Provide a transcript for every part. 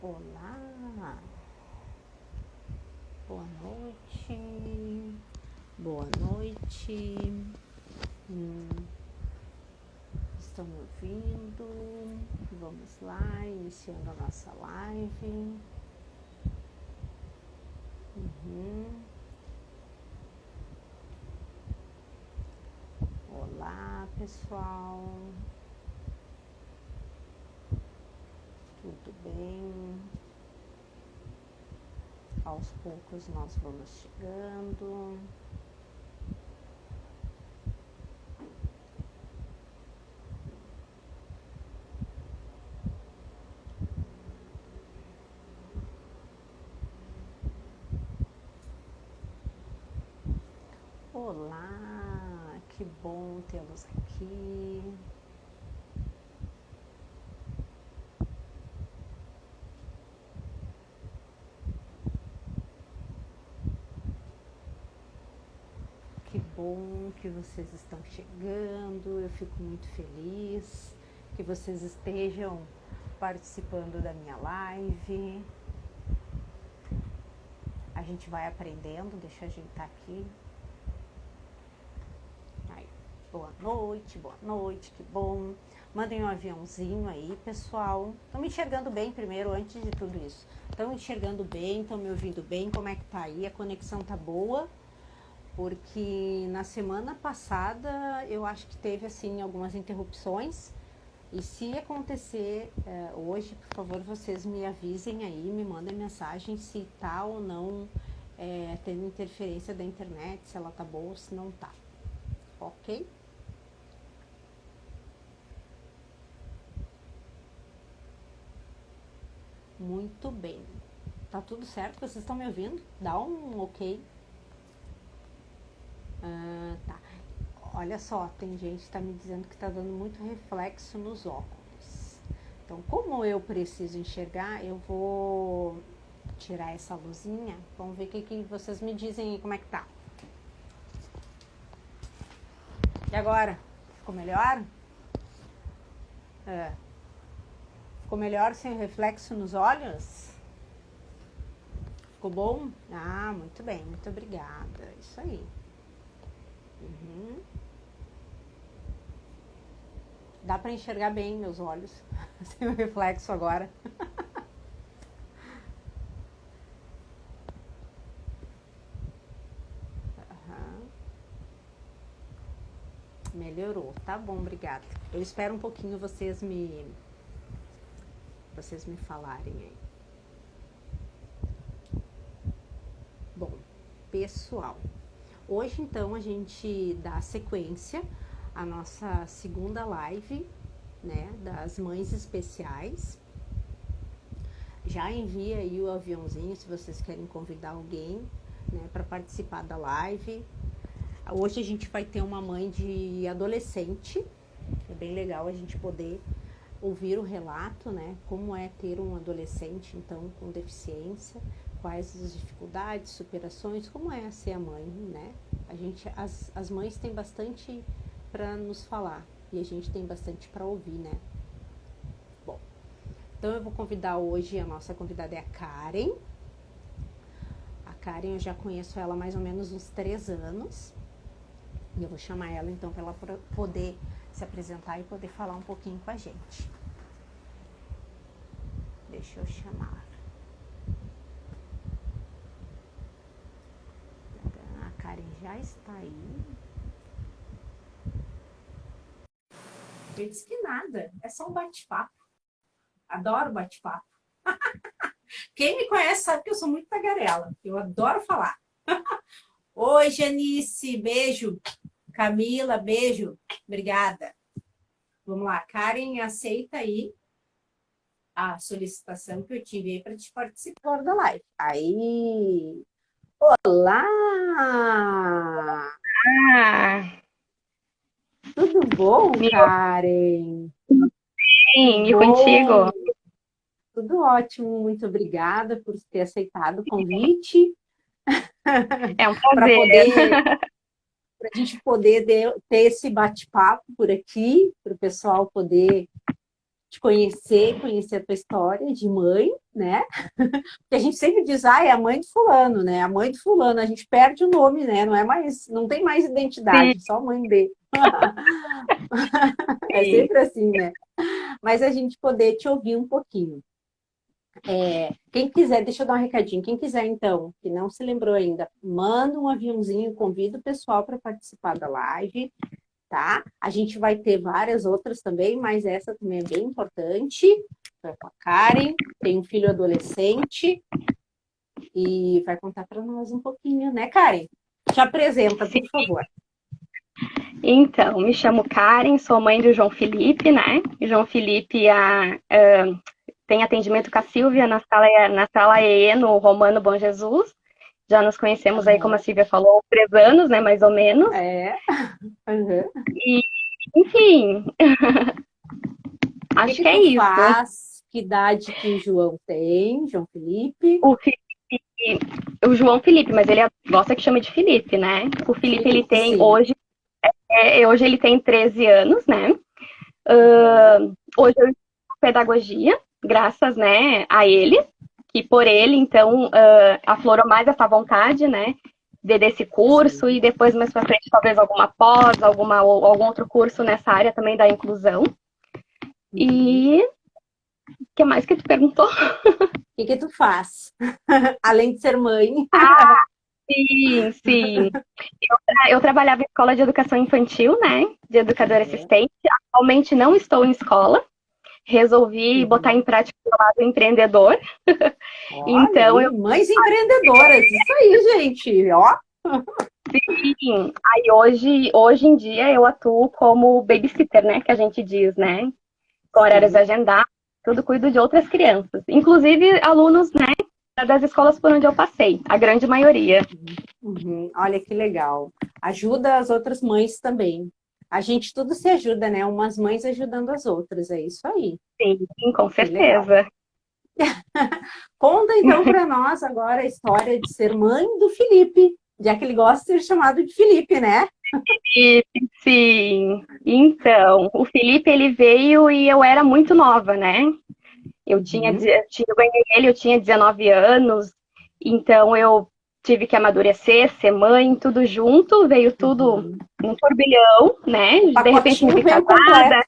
Olá, boa noite, boa noite. Estão me ouvindo? Vamos lá, iniciando a nossa live. Olá, pessoal. Tudo bem? Aos poucos nós vamos chegando. Olá, que bom tê-los aqui. Que bom que vocês estão chegando, eu fico muito feliz que vocês estejam participando da minha live. A gente vai aprendendo, deixa eu ajeitar aqui. Aí, boa noite, que bom. Mandem um aviãozinho aí, pessoal. Estão me enxergando bem primeiro, antes de tudo isso? Estão me enxergando bem, estão me ouvindo bem? Como é que tá aí? A conexão tá boa? Porque na semana passada eu acho que teve assim algumas interrupções, e se acontecer hoje, por favor, vocês me avisem aí, me mandem mensagem se tá ou não tendo interferência da internet, se ela tá boa ou se não tá, ok? Muito bem, tá tudo certo? Vocês estão me ouvindo? Dá um ok. Tá. Olha só, tem gente que está me dizendo que está dando muito reflexo nos óculos. Então, como eu preciso enxergar, eu vou tirar essa luzinha. Vamos ver o que vocês me dizem aí, como é que tá. E agora? Ficou melhor? Ficou melhor sem reflexo nos olhos? Ficou bom? Ah, muito bem, muito obrigada. Isso aí. Dá para enxergar bem meus olhos, sem o reflexo agora. Melhorou, tá bom, obrigada. Eu espero um pouquinho vocês me falarem aí. Bom, pessoal, hoje então a gente dá sequência à nossa segunda live, né, das mães especiais. Já envia aí o aviãozinho se vocês querem convidar alguém, né, para participar da live. Hoje a gente vai ter uma mãe de adolescente. É bem legal a gente poder ouvir o relato, né? Como é ter um adolescente, então, com deficiência, quais as dificuldades, superações, como é ser a mãe, né? As mães têm bastante para nos falar e a gente tem bastante para ouvir, né? Bom, então eu vou convidar hoje, a nossa convidada é a Karen. A Karen, eu já conheço ela há mais ou menos uns 3 anos. E eu vou chamar ela então para ela poder se apresentar e poder falar um pouquinho com a gente. Deixa eu chamar. A Karen já está aí. Eu disse que nada, é só um bate-papo. Adoro bate-papo. Quem me conhece sabe que eu sou muito tagarela. Eu adoro falar. Oi, Janice, beijo. Camila, beijo. Obrigada. Vamos lá, Karen, aceita aí a solicitação que eu tive aí para te participar da live. Aí! Olá! Tudo bom, Karen? Sim, e contigo? Tudo ótimo, muito obrigada por ter aceitado o convite. É um Para prazer. a gente poder ter esse bate-papo por aqui, para o pessoal poder te conhecer, conhecer a tua história de mãe, né? Porque a gente sempre diz, ah, é a mãe de fulano, né? A mãe de fulano, a gente perde o nome, né? Não é mais, não tem mais Sim, identidade, só mãe de. É sim. sempre assim, né? Mas a gente poder te ouvir um pouquinho. Quem quiser, deixa eu dar um recadinho. Quem quiser, então, que não se lembrou ainda, manda um aviãozinho, convida o pessoal para participar da live, tá? A gente vai ter várias outras também, mas essa também é bem importante. Vai com a Karen, tem um filho adolescente e vai contar para nós um pouquinho, né, Karen? Te apresenta, Sim. por favor. Então, me chamo Karen, sou mãe do João Felipe, né? O João Felipe tem atendimento com a Silvia na sala EE, no Romano Bom Jesus. Já nos conhecemos aí, como a Uhum. Silvia falou, há 3 anos, né? Mais ou menos. É. Uhum. E, enfim, O que acho que que é tu isso. faz? Que idade que o João tem, João Felipe? O, Fi- o João Felipe, mas ele gosta que chame de Felipe, né? O Felipe, ele Felipe, tem sim. hoje, hoje ele tem 13 anos, né? Uhum. Hoje eu estudo pedagogia, graças, né, a ele, que por ele, então, aflorou mais essa vontade, né, desse curso e Sim. depois mais para frente talvez alguma pós, algum outro curso nessa área também da inclusão. Uhum. E o que mais que tu perguntou? O que tu faz? Além de ser mãe. Sim, sim. Eu trabalhava em escola de educação infantil, né, de educadora Uhum. assistente. Atualmente não estou em escola. Resolvi botar em Uhum. prática o lado empreendedor. Olha Então, aí, mães empreendedoras. Isso aí, gente. Ó. sim, aí hoje em dia eu atuo como babysitter, né, que a gente diz, né, com horários Sim. agendados, tudo cuido de outras crianças, inclusive alunos, né, das escolas por onde eu passei, a grande maioria. Uhum. Olha que legal. Ajuda as outras mães também. A gente tudo se ajuda, né? Umas mães ajudando as outras. É isso aí. Sim, com Que legal. certeza. Conta então para nós agora a história de ser mãe do Felipe, já que ele gosta de ser chamado de Felipe, né? E, sim, então, o Felipe ele veio e eu era muito nova, né? Uhum. Eu ganhei ele, eu tinha 19 anos, então eu tive que amadurecer, ser mãe, tudo junto, veio tudo Uhum. num turbilhão, né? O De repente me pacotinho vi veio completo. casada,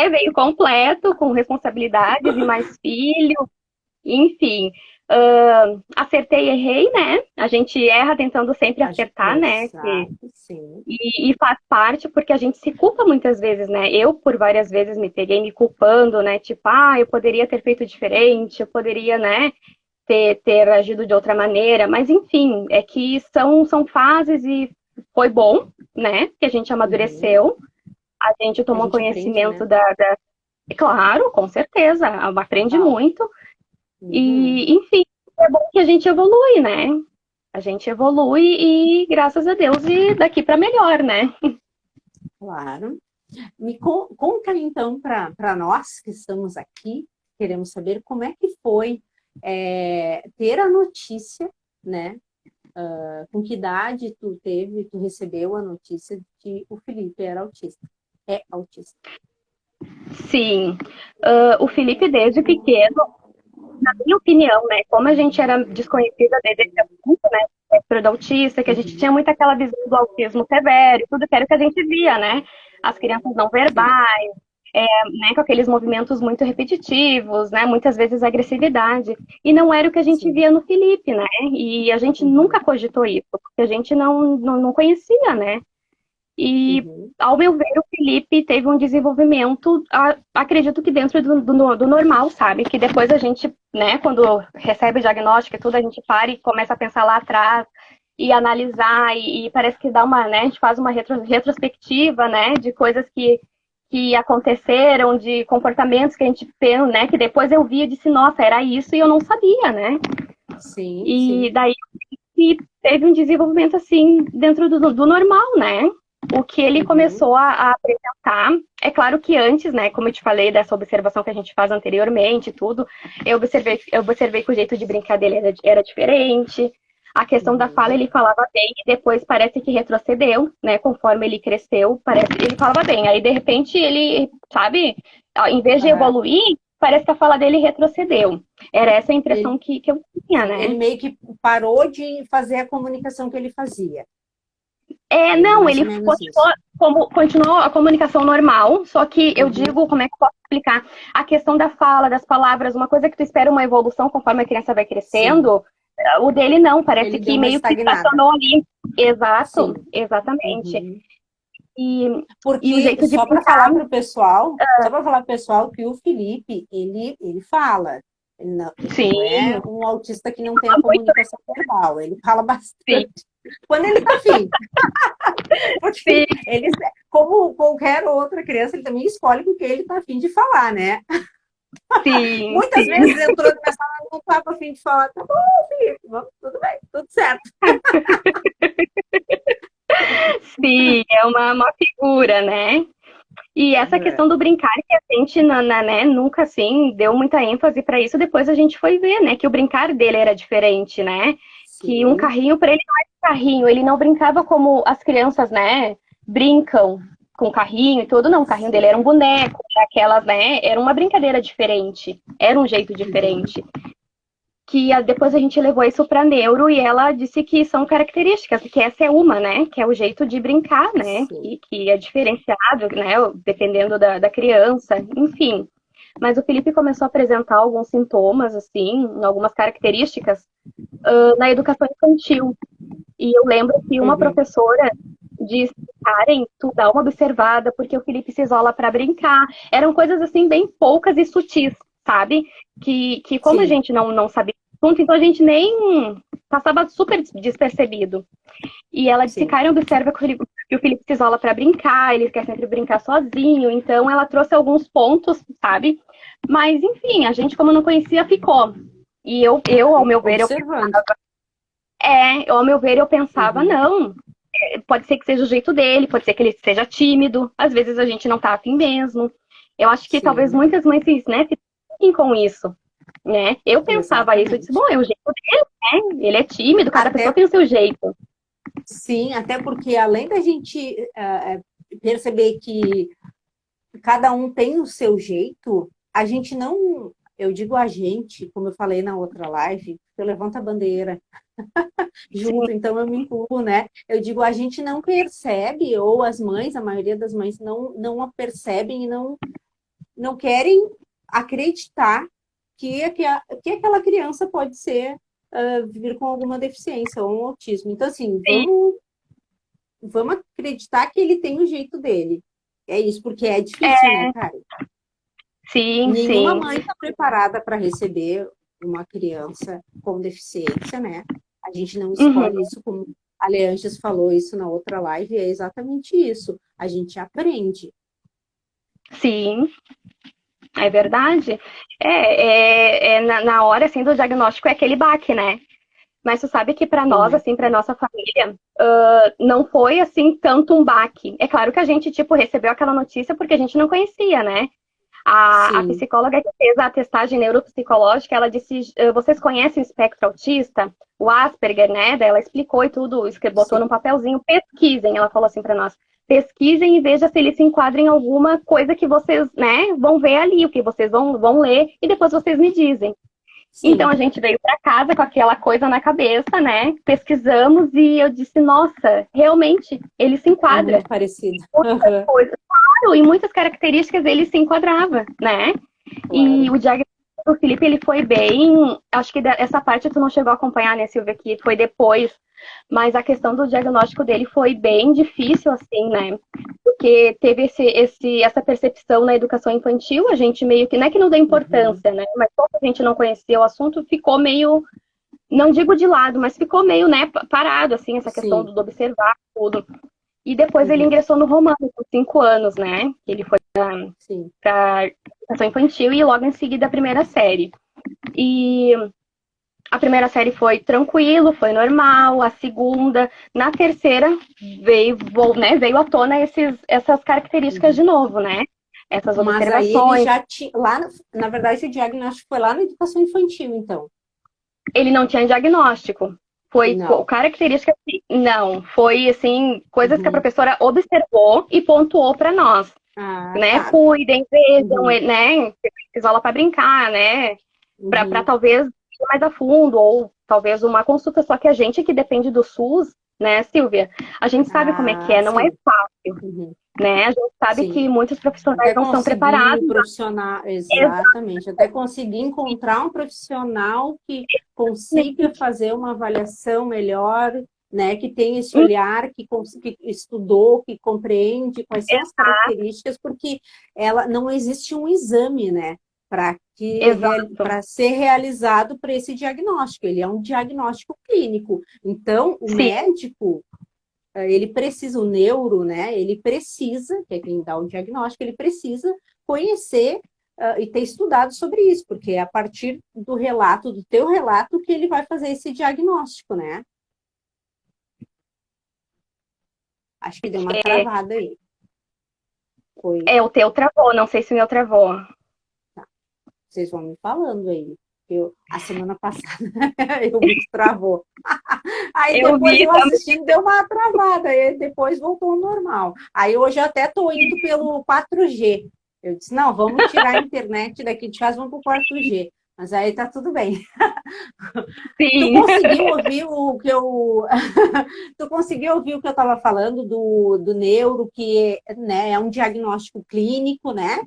veio completo, com responsabilidades e mais filho, enfim. Acertei e errei, né? A gente erra tentando sempre acertar, né? Exato, sim. E faz parte porque a gente se culpa muitas vezes, né? Eu, por várias vezes, me peguei me culpando, né? Tipo, eu poderia ter feito diferente, eu poderia, né, ter agido de outra maneira. Mas, enfim, é que são fases e foi bom, né? Que a gente Uhum. amadureceu, a gente A tomou gente aprende, conhecimento né? da. Claro, com certeza, aprende Total. muito. Uhum. E, enfim, é bom que a gente evolui, né? A gente evolui e, graças a Deus, e daqui para melhor, né? Claro. Conta então para nós que estamos aqui, queremos saber como é que foi ter a notícia, né? Com que idade tu recebeu a notícia de que o Felipe era autista? É autista. Sim, o Felipe desde pequeno, na minha opinião, né, como a gente era desconhecida desse assunto, né, espectro do autista, que a gente Uhum. tinha muito aquela visão do autismo severo, tudo que era o que a gente via, né, as crianças não Sim. verbais, né, com aqueles movimentos muito repetitivos, né, muitas vezes agressividade, e não era o que a gente Sim. via no Felipe, né, e a gente Uhum. nunca cogitou isso, porque a gente não conhecia, né, e, Uhum. ao meu ver, o Felipe teve um desenvolvimento, acredito que dentro do normal, sabe? Que depois a gente, né, quando recebe o diagnóstico e tudo, a gente para e começa a pensar lá atrás e analisar, e parece que dá uma, né, a gente faz uma retrospectiva, né, de coisas que aconteceram, de comportamentos que a gente tem, né, que depois eu vi e disse, nossa, era isso e eu não sabia, né? Sim, E sim. daí que teve um desenvolvimento assim dentro do normal, né? O que ele Uhum. começou a apresentar, é claro que antes, né, como eu te falei dessa observação que a gente faz anteriormente, tudo, eu observei que o jeito de brincar dele era diferente. A questão da fala, Uhum. ele falava bem e depois parece que retrocedeu, né, conforme ele cresceu, parece ele falava bem. Aí de repente ele sabe? Em vez de Aham. evoluir, parece que a fala dele retrocedeu. Era essa a impressão Ele, que eu tinha, ele né? meio que parou de fazer a comunicação que ele fazia. É Não, mais ou ele menos isso. continuou, continuou a comunicação normal, só que eu Uhum. digo, como é que eu posso explicar? A questão da fala, das palavras, uma coisa que tu espera uma evolução conforme a criança vai Sim. crescendo, o dele não, parece Ele deu que uma meio que estagnada. estacionou ali. Exato, Sim. exatamente. Uhum. E, e o Porque jeito de só para brincar, falar para o pessoal, só para falar pro pessoal que o Felipe, ele fala. Ele não é sim, um autista que não tem a comunicação verbal, ele fala sim, bastante. Quando ele tá afim, porque sim, ele, como qualquer outra criança, ele também escolhe porque ele tá afim de falar, né? sim, Muitas sim. vezes entrou na minha sala, não estava afim de falar, tá bom, Felipe, vamos, tudo bem, tudo certo. Sim, é uma figura, né? E essa É, questão do brincar, que a gente né, nunca assim deu muita ênfase para isso, depois a gente foi ver, né, que o brincar dele era diferente, né? Que um sim, carrinho para ele não era um carrinho, ele não brincava como as crianças, né, brincam com carrinho e tudo, não, o carrinho dele sim. era um boneco, aquelas, né, era uma brincadeira diferente, era um jeito Uhum, diferente. Que depois a gente levou isso para neuro e ela disse que são características, que essa é uma, né? Que é o jeito de brincar, né? sim. Que é diferenciado, né? Dependendo da criança, enfim. Mas o Felipe começou a apresentar alguns sintomas, assim, algumas características na educação infantil. E eu lembro que uma Uhum, professora disse, Karen, tu dá uma observada, porque o Felipe se isola para brincar. Eram coisas, assim, bem poucas e sutis, sabe? Que como a sim, gente não sabia assunto, então a gente nem passava super despercebido. E ela disse, sim. Karen, observa que o Felipe se isola para brincar, ele quer sempre brincar sozinho. Então ela trouxe alguns pontos, sabe? Mas, enfim, a gente, como não conhecia, ficou. E eu ao Aham, meu ver, observando. ao meu ver, eu pensava, Uhum, não, pode ser que seja o jeito dele, pode ser que ele seja tímido, às vezes a gente não tá afim mesmo. Eu acho que talvez sim, muitas mães né, fiquem com isso, né? Eu pensava isso, eu disse, exatamente. bom, é o jeito dele, né? Ele é tímido, cada pessoa Até, tem o seu jeito. sim, até porque além da gente perceber que cada um tem o seu jeito, a gente não, eu digo a gente, como eu falei na outra live, eu levanto a bandeira Sim, junto, então eu me incluo, né? Eu digo, a gente não percebe, ou as mães, a maioria das mães não a percebem e não querem acreditar que aquela criança pode ser vir com alguma deficiência ou um autismo. Então, assim, sim, vamos acreditar que ele tem o jeito dele. É isso, porque é difícil, é, né, cara? sim, Nenhuma sim, mãe está preparada para receber uma criança com deficiência, né? A gente não uhum, escolhe isso como a Leanges falou isso na outra live, é exatamente isso. A gente aprende. sim, é verdade. Na hora, assim, do diagnóstico é aquele baque, né? Mas tu sabe que para nós, Sim, assim, para nossa família, não foi assim tanto um baque. É claro que a gente, tipo, recebeu aquela notícia porque a gente não conhecia, né? A sim, psicóloga que fez a testagem neuropsicológica, ela disse, vocês conhecem o espectro autista? O Asperger, né? Daí ela explicou e tudo, isso que botou num sim, papelzinho, pesquisem, ela falou assim para nós. Pesquisem e veja se ele se enquadra em alguma coisa que vocês, né, vão ver ali, o que vocês vão ler, e depois vocês me dizem. Então a sim. gente veio para casa com aquela coisa na cabeça, né? Pesquisamos e eu disse, nossa, realmente ele se É enquadra. muito parecido. Muitas Uhum, coisas, claro, e muitas características ele se enquadrava, né? E claro. o diagnóstico do Felipe, ele foi bem. Acho que essa parte tu não chegou a acompanhar, né, Silvia, que foi depois. Mas a questão do diagnóstico dele foi bem difícil, assim, né? Porque teve essa percepção na educação infantil, a gente meio que, não é que não dá Uhum, importância, né? Mas como a gente não conhecia o assunto, ficou meio, não digo de lado, mas ficou meio, né, parado, assim, essa questão sim. do observar tudo. E depois ele Uhum, ingressou no Romano, com 5 anos, né? Ele foi sim. para educação infantil e logo em seguida a primeira série. E a primeira série foi tranquilo, foi normal, a segunda, na terceira veio à tona essas características Uhum. de novo, né? Essas Mas aí ele observações. já tinha. Lá, na verdade, o diagnóstico foi lá na educação infantil, então. Ele não tinha diagnóstico. Foi Não. características, não, foi assim, coisas que a Uhum. professora observou e pontuou para nós. Ah, né? tá. Cuidem, vejam, Uhum, né? Isola para brincar, né? Para uhum. talvez ir mais a fundo, ou talvez uma consulta, só que a gente que depende do SUS, né, Silvia? A gente sabe como é que Ah, é, não é sim. fácil, Uhum, né? A gente sabe sim. que muitos profissionais Até não estão conseguir o preparados. profissional, exatamente, até conseguir encontrar um profissional que consiga Exatamente. fazer uma avaliação melhor, né, que tenha esse olhar, que estudou, que compreende quais são as características, porque ela não existe um exame, né, Exato. para ser realizado para esse diagnóstico. Ele é um diagnóstico clínico. Então, o Sim, médico ele precisa, o neuro, né? Ele precisa, que é quem dá o diagnóstico, ele precisa conhecer e ter estudado sobre isso, porque é a partir do relato, do teu relato, que ele vai fazer esse diagnóstico, né? Acho que deu uma é, travada aí. Foi, o teu travou, não sei se o meu travou. tá. Vocês vão me falando aí. A semana passada eu vi que travou. Aí Eu depois vi eu também. assistindo deu uma travada, aí depois voltou ao normal. Aí hoje eu até estou indo pelo 4G. Eu disse, não, vamos tirar a internet daqui de casa, vamos para o 4G. Mas aí tá tudo bem. Tu Sim, conseguiu ouvir o que eu. Tu conseguiu ouvir o que eu estava falando do neuro, que né, é um diagnóstico clínico, né?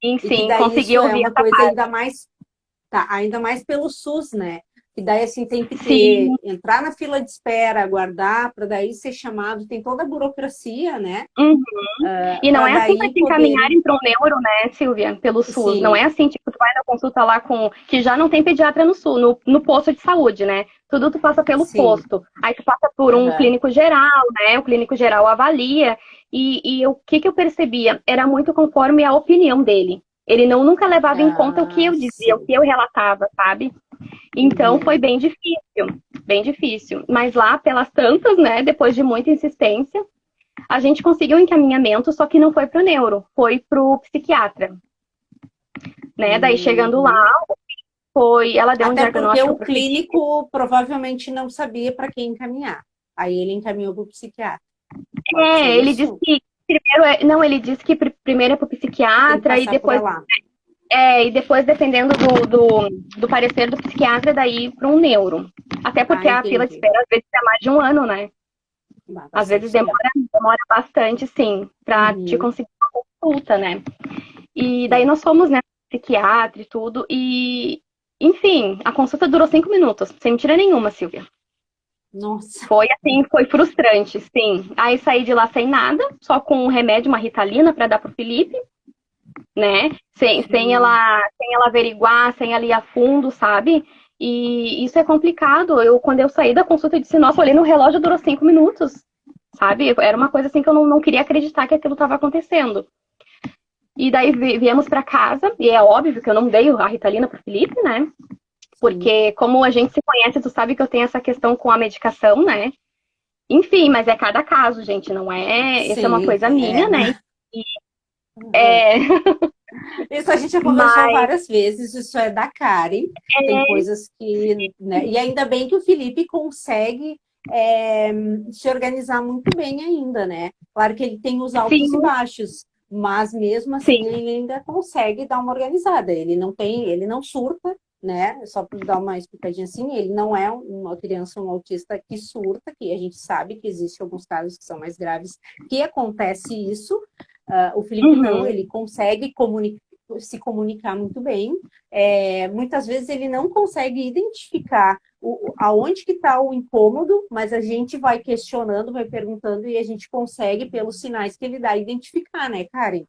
sim, E que sim, daí consegui isso é ouvir uma essa coisa parte. ainda mais. Tá, ainda mais pelo SUS, né? Que daí assim tem que ter, Sim. entrar na fila de espera, aguardar, para daí ser chamado, tem toda a burocracia, né? Uhum. E não Para é assim para daí te poderem. encaminharem para um neuro, né, Silvia, pelo SUS. Não Sim, é assim, tipo, tu vai na consulta lá com. Que já não tem pediatra no SUS, no posto de saúde, né? Tudo tu passa pelo sim. posto. Aí tu passa por um Aham. clínico geral, né? O clínico geral avalia. E o que que eu percebia? Era muito conforme a opinião dele. Ele não nunca levava em conta o que Ah, eu dizia, o sim. que eu relatava, sabe? Então foi Uhum. bem difícil, bem difícil. Mas lá, pelas tantas, né, depois de muita insistência, a gente conseguiu um encaminhamento, só que não foi pro neuro, foi pro psiquiatra, né? Daí chegando lá, Uhum. ela deu um Até porque diagnóstico o pro Felipe. clínico provavelmente não sabia para quem encaminhar. Aí ele encaminhou para o psiquiatra. Pode ser Ele disse isso? que primeiro não, ele disse que primeiro é pro Tem que psiquiatra passar por lá. e depois dependendo do parecer do psiquiatra, daí para um neuro. Até Ah, porque a fila de entendi. espera às vezes é mais de um ano, né? Às vezes Bastante tempo. demora bastante, sim, para te Uhum. conseguir uma consulta, né? E daí Sim. nós fomos, né, psiquiatra e tudo, e enfim, a consulta durou 5 minutos, sem mentira nenhuma, Silvia. Nossa. Foi assim, foi frustrante, sim. Aí saí de lá sem nada, só com um remédio, uma Ritalina para dar pro Felipe, né? Sim. Sem ela averiguar, sem ela ir a fundo, sabe? E isso é complicado. Quando eu saí da consulta, eu disse, nossa, olhei no relógio, durou 5 minutos, sabe? Era uma coisa assim que eu não queria acreditar que aquilo estava acontecendo. E daí viemos para casa, e é óbvio que eu não dei a Ritalina pro Felipe, né? Sim. Porque como a gente se conhece, tu sabe que eu tenho essa questão com a medicação, né? Enfim, mas é cada caso, gente, não é. Essa é uma Sim. coisa minha, né? E, É. é, Isso a gente já conversou mas várias vezes, isso é da Karen. Tem coisas que, né? E ainda bem que o Felipe consegue é, se organizar muito bem ainda, né? Claro que ele tem os altos e sim, baixos, mas mesmo assim sim, ele ainda consegue dar uma organizada. Ele não surta, né? Só para dar uma explicadinha assim, ele não é uma criança, um autista que surta, que a gente sabe que existem alguns casos que são mais graves, que acontece isso. O Felipe não, uhum, ele consegue se comunicar muito bem. Muitas vezes ele não consegue identificar aonde que está o incômodo, mas a gente vai questionando, vai perguntando e a gente consegue, pelos sinais que ele dá, identificar, né, Karen?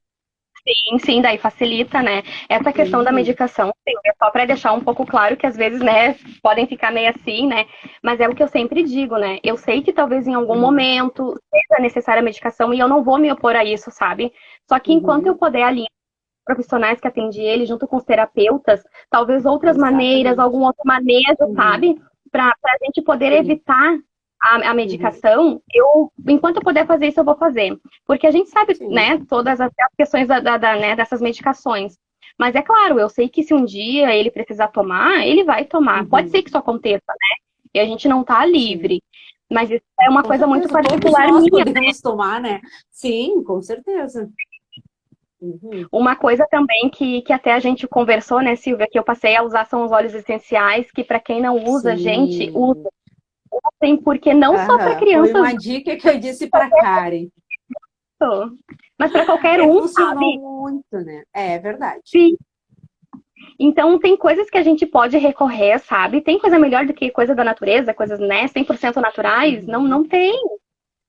sim, sim, daí facilita, né? Essa questão da Uhum, medicação, sim, é só para deixar um pouco claro que às vezes, né, podem ficar meio assim, né? Mas é o que eu sempre digo, né? Eu sei que talvez em algum uhum, momento seja necessária a medicação e eu não vou me opor a isso, sabe? Só que enquanto eu uhum, puder ali profissionais que atendi ele, junto com os terapeutas, talvez outras maneiras, exatamente. algum outro manejo, Uhum, sabe? Para a gente poder sim, evitar a uhum, medicação, enquanto eu puder fazer isso, eu vou fazer. Porque a gente sabe, sim, né, todas as questões né, dessas medicações. Mas é claro, eu sei que se um dia ele precisar tomar, ele vai tomar. Pode ser uhum, que isso aconteça, né? E a gente não tá sim. livre. Mas isso é uma Com coisa muito certeza, todos particular nós minha. podemos tomar, né? Sim, com certeza. Uhum. Uma coisa também que até a gente conversou, né, Silvia, que eu passei a usar são os óleos essenciais, que para quem não usa, gente, Sim. usem, porque não só para Aham. Foi crianças, uma dica que eu disse para Karen. mas para qualquer É, um, funcionou sabe? muito, né? É verdade. Sim. Então, tem coisas que a gente pode recorrer, sabe? Tem coisa melhor do que coisa da natureza, coisas, né, 100% naturais? Não, Uhum. não tem,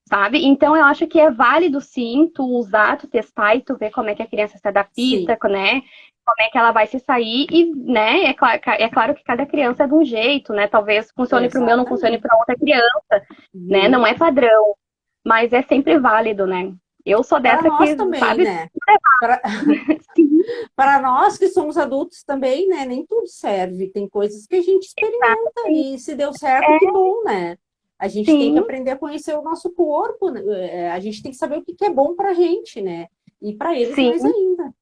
sabe? Então, eu acho que é válido, sim, tu usar, tu testar e tu ver como é que a criança se adapta, Sim, né? Como é que ela vai se sair e, né, é claro que cada criança é de um jeito, né? Talvez funcione para o meu, não funcione exatamente. para outra criança, né? Não Uhum. é padrão, mas é sempre válido, né? Eu sou Para dessa nós que, também, sabe? né? Para para nós que somos adultos também, né? Nem tudo serve. Tem coisas que a gente experimenta Sim, e se deu certo, que é, bom, né? A gente tem que sim, aprender a conhecer o nosso corpo, né? A gente tem que saber o que é bom para a gente, né? E para eles sim. mais ainda,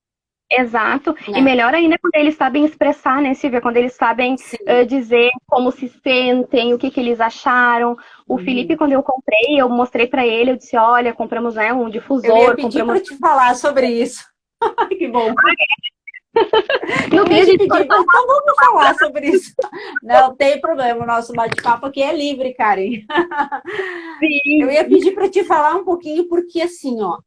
Exato. E né? melhor ainda quando eles sabem expressar, né, Silvia? Quando eles sabem Sim. dizer como se sentem, o que que eles acharam. O Felipe, Uhum. quando eu comprei, eu mostrei pra ele, eu disse, olha, compramos, né, um Eu ia difusor, pedir compramos... para te falar sobre isso. Ai, que bom. No Eu fim, ia a te gente pedir, cortou então vamos falar sobre isso. Não tem problema, o nosso bate-papo aqui é livre, Karen. Eu ia assim. pedir para te falar um pouquinho, porque assim, ó,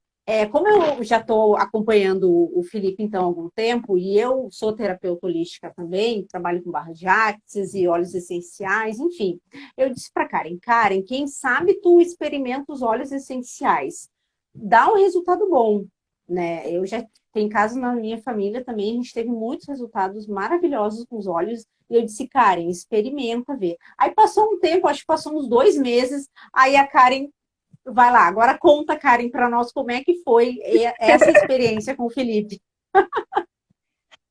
como eu já estou acompanhando o Felipe então há algum tempo, e eu sou terapeuta holística também, trabalho com barras de axis e óleos essenciais, enfim, eu disse para Karen, Karen, quem sabe tu experimenta os óleos essenciais, dá um resultado bom, né? Eu já tem casos na minha família também, a gente teve muitos resultados maravilhosos com os óleos, e eu disse, Karen, experimenta ver. Aí passou um tempo, acho que passou uns 2 meses, aí a Karen vai lá, agora conta, Karen, para nós como é que foi essa experiência com o Felipe.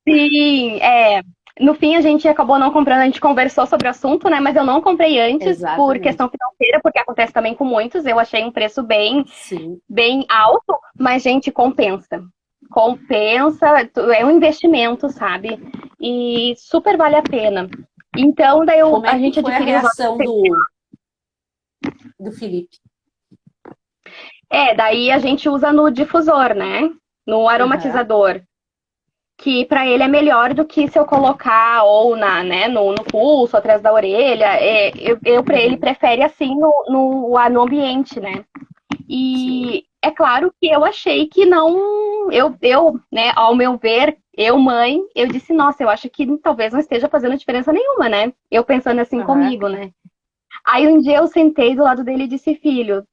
Sim, é. No fim, a gente acabou não comprando, a gente conversou sobre o assunto, né? Mas eu não comprei antes por Exatamente. questão financeira, porque acontece também com muitos. Eu achei um preço bem Sim. bem alto, mas, gente, compensa. Compensa, é um investimento, sabe? E super vale a pena. Então, Como é a que gente foi a adquiriu os reação óculos. do Felipe? Daí a gente usa no difusor, né? No Uhum. aromatizador. Que para ele é melhor do que se eu colocar ou no pulso, atrás da orelha. Para ele Uhum. prefere assim no ambiente, né? Sim. E é claro que eu achei que não, né, ao meu ver, eu, mãe, eu disse, nossa, eu acho que talvez não esteja fazendo diferença nenhuma, né? Eu pensando assim Uhum. comigo, né? Aí um dia eu sentei do lado dele e disse, filho,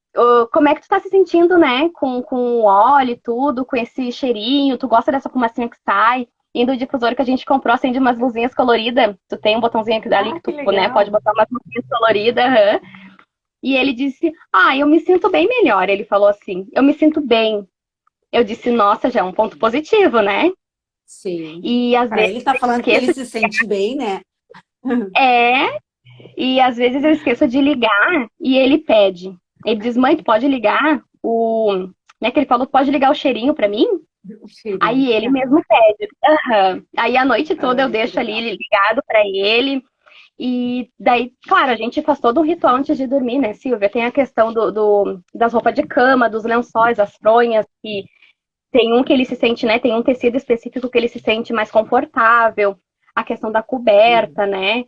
como é que tu tá se sentindo, né? Com o óleo e tudo, com esse cheirinho, tu gosta dessa fumacinha que sai? E do difusor que a gente comprou, acende umas luzinhas coloridas. Tu tem um botãozinho aqui dali Ah, que que tu, né, pode legal. botar umas luzinhas coloridas. Aham. E ele disse: ah, eu me sinto bem melhor. Ele falou assim: eu me sinto bem. Eu disse: nossa, já é um ponto positivo, né? Sim. E às Para vezes ele tá eu falando que ele esqueço. se sente bem, né? É, e às vezes eu esqueço de ligar e ele pede. Ele diz: mãe, tu pode ligar o. Né, que ele falou: pode ligar o cheirinho pra mim? O cheirinho. Aí ele mesmo Aham. pede. Aham. Aí a noite toda eu Ai, que deixo ali legal. ligado pra ele. E daí, claro, a gente faz todo um ritual antes de dormir, né, Silvia? Tem a questão das roupas de cama, dos lençóis, as fronhas, que tem um que ele se sente, né? Tem um tecido específico que ele se sente mais confortável, a questão da Uhum. coberta, né?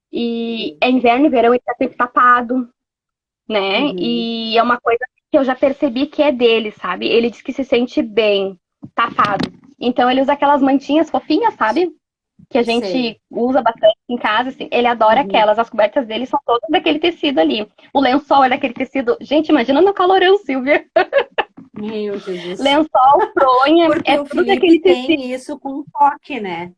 E Sim. é inverno e verão, ele tá sempre tapado, né? Uhum. E é uma coisa que eu já percebi que é dele, sabe? Ele diz que se sente bem, tapado. Então ele usa aquelas mantinhas fofinhas, sabe? Que a Sei. gente usa bastante em casa, assim, ele adora Uhum. aquelas, as cobertas dele são todas daquele tecido ali. O lençol é daquele tecido. Gente, imagina no calorão, Silvia. Meu Jesus. Lençol, fronha, Porque é o tudo Felipe daquele tecido. tem isso com toque, né?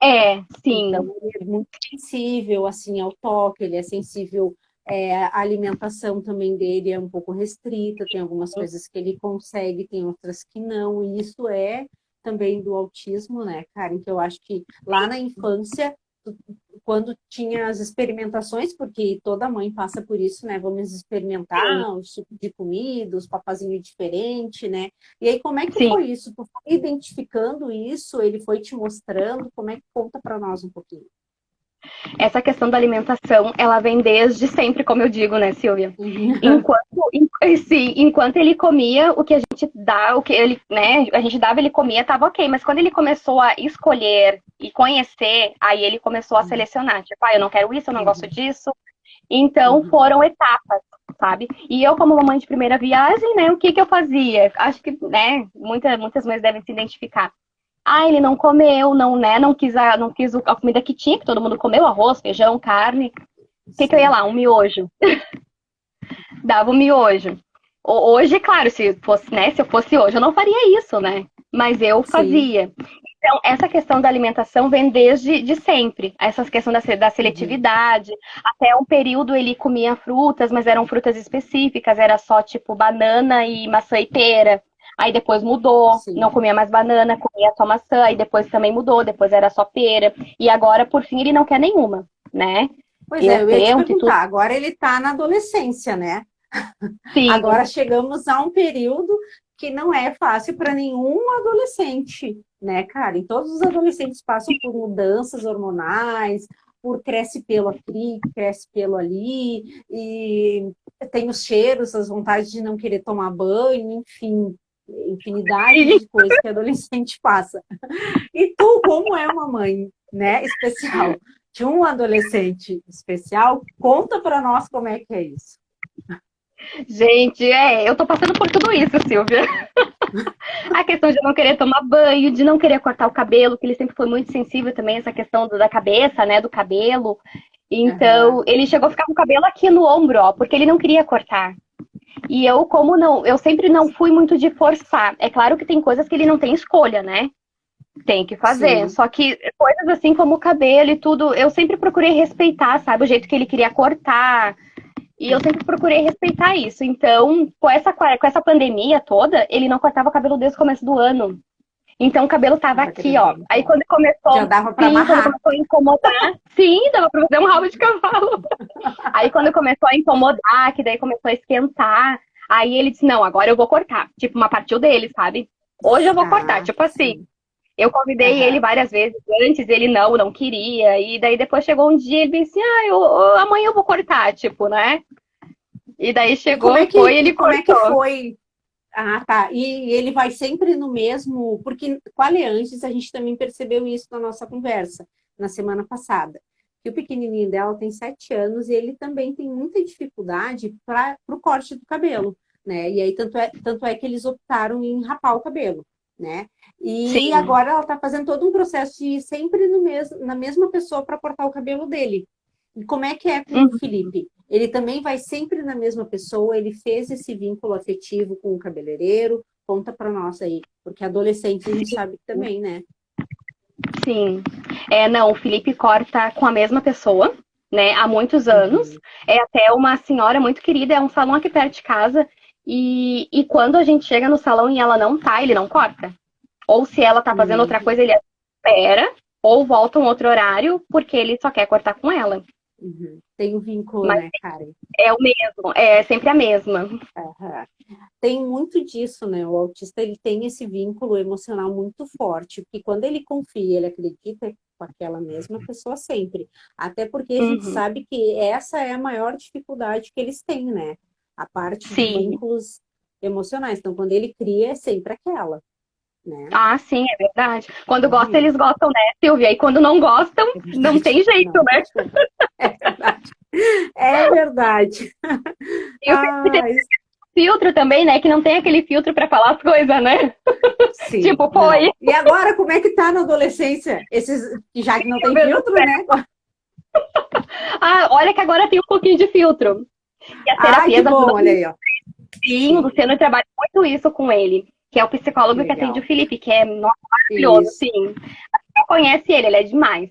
É, Então, sim, ele é muito sensível, assim, ao toque, ele é sensível, a alimentação também dele é um pouco restrita, tem algumas coisas que ele consegue, tem outras que não, e isso é também do autismo, né, Karen, que eu acho que lá na infância, quando tinha as experimentações, porque toda mãe passa por isso, né, vamos sim, experimentar os tipos de comida, os papazinhos diferentes, né, e aí como é que sim. foi isso? Tu foi identificando isso, ele foi te mostrando, como é que conta para nós um pouquinho? Essa questão da alimentação, ela vem desde sempre, como eu digo, né, Silvia? Uhum. Enquanto ele comia o que a gente dá, o que ele, né, a gente dava, ele comia, tava ok. Mas quando ele começou a escolher e conhecer, aí ele começou a selecionar. Tipo, eu não quero isso, eu não gosto Uhum. disso. Então Uhum. foram etapas, sabe? E eu, como mamãe de primeira viagem, né, o que que eu fazia? Acho que, né, muitas mães devem se identificar. Ah, ele não comeu, não, né, não quis a comida que tinha, que todo mundo comeu, arroz, feijão, carne. O que que eu ia Sim. lá? Um miojo. Dava um miojo. Hoje, claro, se fosse, né, se eu fosse hoje, eu não faria isso, né? Mas eu Sim. fazia. Então, essa questão da alimentação vem desde de sempre. Essa questão da Uhum. seletividade. Até um período ele comia frutas, mas eram frutas específicas, era só tipo banana e maçã e pera. Aí depois mudou, não Sim. comia mais banana, comia só maçã, aí depois também mudou, depois era só pera. E agora, por fim, ele não quer nenhuma, né? Pois é, Eu eu ia te tento e tudo. perguntar, agora ele está na adolescência, né? Sim, Agora chegamos a um período que não é fácil para nenhum adolescente, né, cara? E todos os adolescentes passam por mudanças hormonais, por cresce pelo aqui, cresce pelo ali, e tem os cheiros, as vontades de não querer tomar banho, enfim, infinidade sim. de coisas que adolescente passa. E tu, como é uma mãe, né, especial, de um adolescente especial, conta para nós como é que é isso. Gente, eu tô passando por tudo isso, Silvia. A questão de não querer tomar banho, de não querer cortar o cabelo, que ele sempre foi muito sensível também, essa questão da cabeça, né, do cabelo. Aham. Então, ele chegou a ficar com o cabelo aqui no ombro, ó, porque ele não queria cortar. E eu, como não, eu sempre não fui muito de forçar. É claro que tem coisas que ele não tem escolha, né? Tem que fazer. Sim. Só que coisas assim como o cabelo e tudo, eu sempre procurei respeitar, sabe? O jeito que ele queria cortar. E eu sempre procurei respeitar isso. Então, com essa pandemia toda, ele não cortava o cabelo desde o começo do ano. Então, o cabelo tava Não tá aqui, querendo ó. Aí, brincar. quando Já começou, dava para sim, quando amarrar. começou a incomodar, sim, dava pra fazer um rabo de cavalo. Aí, quando começou a incomodar, que daí começou a esquentar, aí ele disse: Não, agora eu vou cortar. Tipo, uma partiu dele, sabe? Hoje eu vou cortar. Ah, Tipo assim, sim. eu convidei ele Aham. várias vezes antes, ele não queria. E daí depois chegou um dia, ele disse: amanhã eu vou cortar, tipo, né? E daí E como chegou, é foi, que, ele e como é que cortou. foi? Ah, tá. E ele vai sempre no mesmo. Porque com a Leantes, a gente também percebeu isso na nossa conversa, na semana passada. Que o pequenininho dela tem 7 anos e ele também tem muita dificuldade para o corte do cabelo, né? E aí, tanto é que eles optaram em rapar o cabelo, né? E Sim. agora ela está fazendo todo um processo de ir sempre na mesma pessoa para cortar o cabelo dele. E como é que é com o Uhum. Felipe? Ele também vai sempre na mesma pessoa, ele fez esse vínculo afetivo com o cabeleireiro. Conta para nós aí, porque adolescente a gente sabe que também, né? Sim. Não, o Felipe corta com a mesma pessoa, né, há muitos anos. Uhum, É até uma senhora muito querida, é um salão aqui perto de casa. E quando a gente chega no salão e ela não tá, ele não corta. Ou se ela tá fazendo outra uhum, coisa, ele espera, ou volta um outro horário, porque ele só quer cortar com ela. uhum. Tem um vínculo, Mas né, Karen? é o mesmo, é sempre a mesma. Aham. Tem muito disso, né? O autista ele tem esse vínculo emocional muito forte, porque quando ele confia, ele acredita com aquela mesma pessoa sempre. Até porque a gente Uhum. sabe que essa é a maior dificuldade que eles têm, né? A parte de Sim. vínculos emocionais. Então, quando ele cria, é sempre aquela, né? Ah, sim, é verdade. Quando gostam, Uhum. eles gostam, né, Silvia? E quando não gostam, É não verdade. tem jeito, Não, né? é verdade. É verdade. E o Ah, filtro também, né? Que não tem aquele filtro pra falar as coisas, né? sim, Tipo, não. foi, E agora, como é que tá na adolescência? Esses, já que não meu tem Deus do filtro, céu. né? Ah, olha que agora tem um pouquinho de filtro. E as Ai, que terapias bom, ajudam olha muito. aí, ó. Sim, o Sim, Luciano trabalha muito isso com ele, que é o que psicólogo que atende o legal. Felipe, que é nossa, maravilhoso, Isso. sim. Quem conhece ele, ele é demais.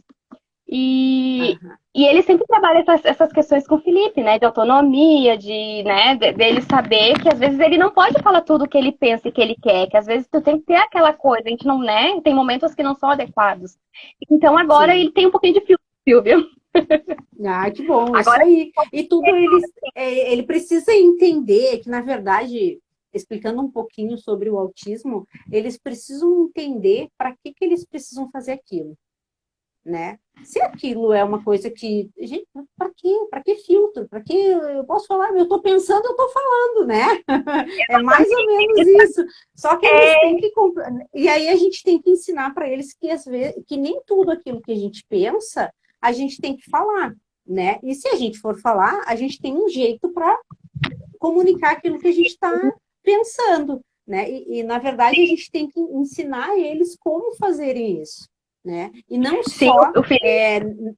E, Aham, e ele sempre trabalha essas questões com o Felipe, né? De autonomia, né? Dele saber que às vezes ele não pode falar tudo o que ele pensa e que ele quer, que às vezes tu tem que ter aquela coisa, a gente não, né? Tem momentos que não são adequados. Então agora sim. ele tem um pouquinho de filtro, Silvia. Ah, que bom, isso Agora aí. E tudo ele precisa entender que, na verdade, explicando um pouquinho sobre o autismo, eles precisam entender para que eles precisam fazer aquilo. né? Se aquilo é uma coisa que, gente, para quê? Para que filtro? Para que eu posso falar? Eu estou pensando, eu estou falando, né? É mais ou menos isso. Só que eles têm que e aí a gente tem que ensinar para eles que às vezes que nem tudo aquilo que a gente pensa, a gente tem que falar, né? E se a gente for falar, a gente tem um jeito para comunicar aquilo que a gente está pensando, né? Na verdade, a gente tem que ensinar eles como fazerem isso, né? E não Sim, só o Felipe,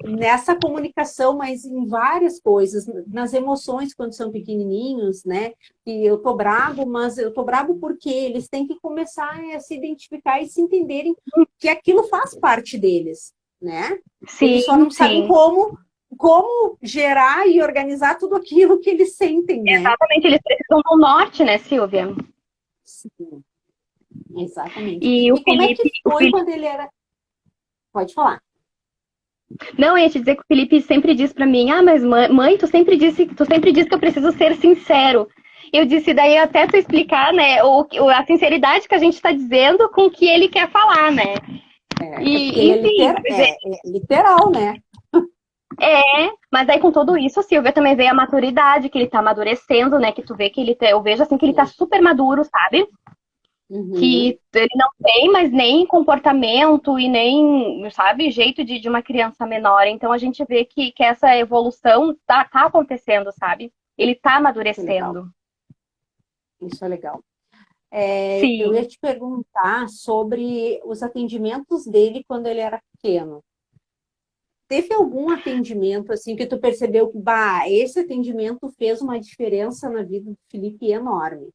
nessa comunicação, mas em várias coisas, nas emoções quando são pequenininhos, né? E eu tô bravo, mas eu tô bravo porque eles têm que começar a se identificar e se entenderem que aquilo faz parte deles, né? sim, Eles só não sabem sim. como gerar e organizar tudo aquilo que eles sentem, né? Exatamente, eles precisam do norte, né, Silvia? Sim, exatamente. E E como é que O foi Felipe, quando ele era. Pode falar. não, eu ia te dizer que o Felipe sempre diz pra mim, ah, mas mãe, tu sempre disse que eu preciso ser sincero. Eu disse, daí até tu explicar, né, a sinceridade que a gente está dizendo com o que ele quer falar, né? É porque ele Enfim, é literal, né? mas aí com tudo isso, Silvia, também vê a maturidade, que ele tá amadurecendo, né? Que tu vê que eu vejo assim que ele tá super maduro, sabe? Uhum. Que ele não tem mais nem comportamento e nem, sabe, jeito de uma criança menor. Então a gente vê que essa evolução tá acontecendo, sabe? Ele tá Isso é legal. amadurecendo. Isso é legal. Eu ia Sim. te perguntar sobre os atendimentos dele quando ele era pequeno. Teve algum atendimento assim que tu percebeu que, bah, esse atendimento fez uma diferença na vida do Felipe enorme?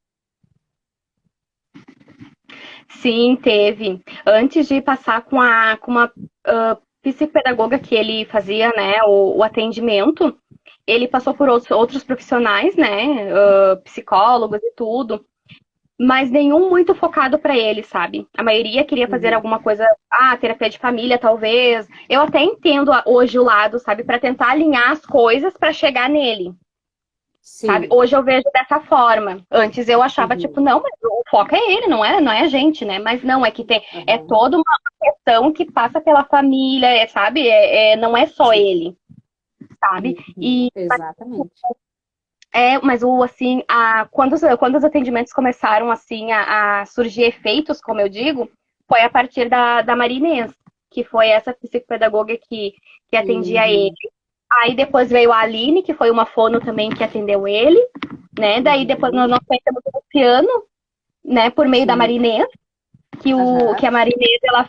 Sim, teve. Antes de passar com uma psicopedagoga que ele fazia, né, o atendimento, ele passou por outros profissionais, né, psicólogos e tudo, mas nenhum muito focado para ele, sabe? A maioria queria fazer Uhum. alguma coisa, terapia de família, talvez. Eu até entendo hoje o lado, sabe, para tentar alinhar as coisas para chegar nele. Sabe? Sim. Hoje eu vejo dessa forma. Antes eu achava, tipo, Uhum. não, mas o foco é ele, não é a gente, né? Mas não, é que é Uhum. toda uma questão que passa pela família, sabe? Não é só Sim. ele, sabe? Uhum. Exatamente. Mas assim, quando os atendimentos começaram, assim, a surgir efeitos, como eu digo, foi a partir da Maria Inês, que foi essa psicopedagoga que atendia ele. Uhum. Aí depois veio a Aline, que foi uma fono também que atendeu ele, né? Daí depois Uhum. nós conhecemos o Luciano, né? Por meio da Sim. Marinês, que Aham. a Marinês, ela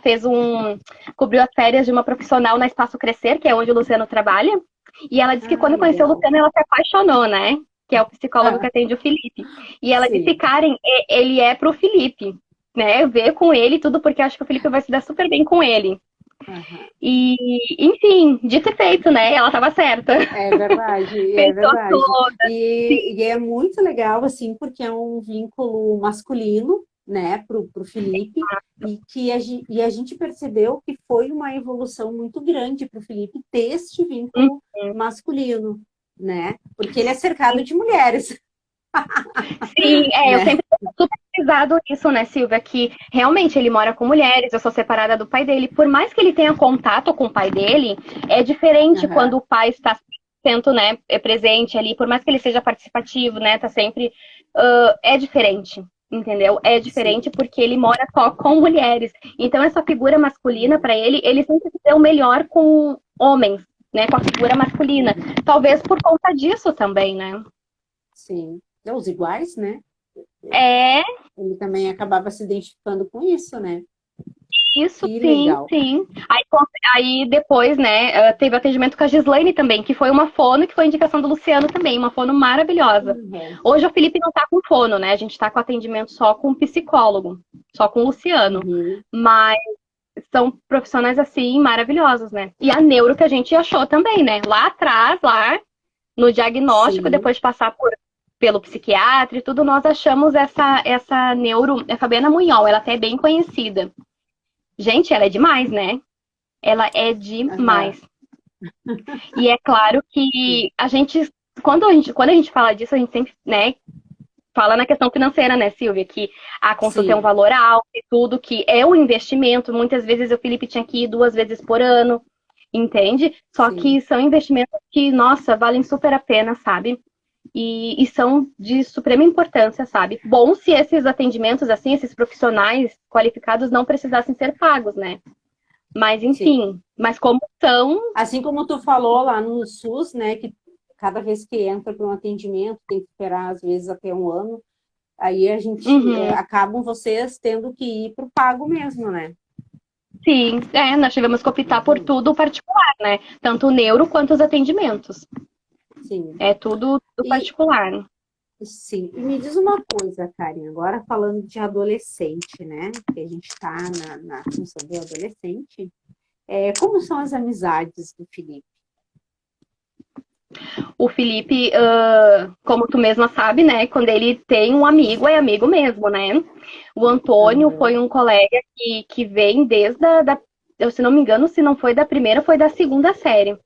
cobriu as férias de uma profissional na Espaço Crescer, que é onde o Luciano trabalha. E ela disse que Ah, quando conheceu o legal. Luciano, ela se apaixonou, né? Que é o psicólogo que Ah, atende o Felipe. E ela disse, sim. Karen, ele é pro Felipe, né? Ver com ele tudo, porque eu acho que o Felipe vai se dar super bem com ele. Aham. E, enfim, dito e feito, né? Ela estava certa. É verdade, é Pensou verdade. tudo. E é muito legal, assim, porque é um vínculo masculino, né, pro Felipe, e a gente percebeu que foi uma evolução muito grande para o Felipe ter este vínculo masculino, né? Porque ele é cercado de mulheres, Sim, eu né? sempre tenho super pesquisado isso, né, Silvia? Que realmente ele mora com mulheres, eu sou separada do pai dele. Por mais que ele tenha contato com o pai dele, é diferente quando Aham, o pai está sendo, né, presente ali, por mais que ele seja participativo, né, tá sempre. É diferente, entendeu? É diferente sim. porque ele mora só com mulheres. Então, essa figura masculina, para ele sempre se deu melhor com homens, né, com a figura masculina. Uhum, Talvez por conta disso também, né? sim. É os iguais, né? É, Ele também acabava se identificando com isso, né? isso Que sim, legal. sim. Aí depois, né, teve atendimento com a Gislaine também, que foi uma fono, que foi indicação do Luciano também, uma fono maravilhosa. Uhum, Hoje o Felipe não tá com fono, né? A gente tá com atendimento só com psicólogo, só com o Luciano. uhum, Mas são profissionais assim maravilhosos, né? E a neuro que a gente achou também, né? Lá atrás, lá no diagnóstico, sim. depois de passar pelo psiquiatra e tudo, nós achamos essa neuro, é Fabiana Munhol, ela até é bem conhecida. Gente, ela é demais, né? Ela é Aham, demais. E é claro sim. que quando a gente fala disso, a gente sempre, né, fala na questão financeira, né, Silvia? Que a consulta tem um Sim. valor alto e tudo, que é um investimento. Muitas vezes o Felipe tinha que ir 2 vezes por ano. entende? Só sim, que são investimentos que, nossa, valem super a pena, sabe? E são de suprema importância, sabe? Bom se esses atendimentos, assim, esses profissionais qualificados não precisassem ser pagos, né? Mas, sim. enfim, mas como são. Assim como tu falou lá no SUS, né, que cada vez que entra para um atendimento tem que esperar às vezes até um ano, aí a gente Uhum, acabam vocês tendo que ir para o pago mesmo, né? sim, nós tivemos que optar por Uhum, tudo particular, né? Tanto o neuro quanto os atendimentos. sim. É tudo E particular. sim, e me diz uma coisa, Karen, agora falando de adolescente, né? Que a gente está na função do adolescente, como são as amizades do Felipe? O Felipe, como tu mesma sabe, né? Quando ele tem um amigo, é amigo mesmo, né? O Antônio Aham, foi um colega que vem desde eu, se não me engano, se não foi da primeira, foi da segunda série.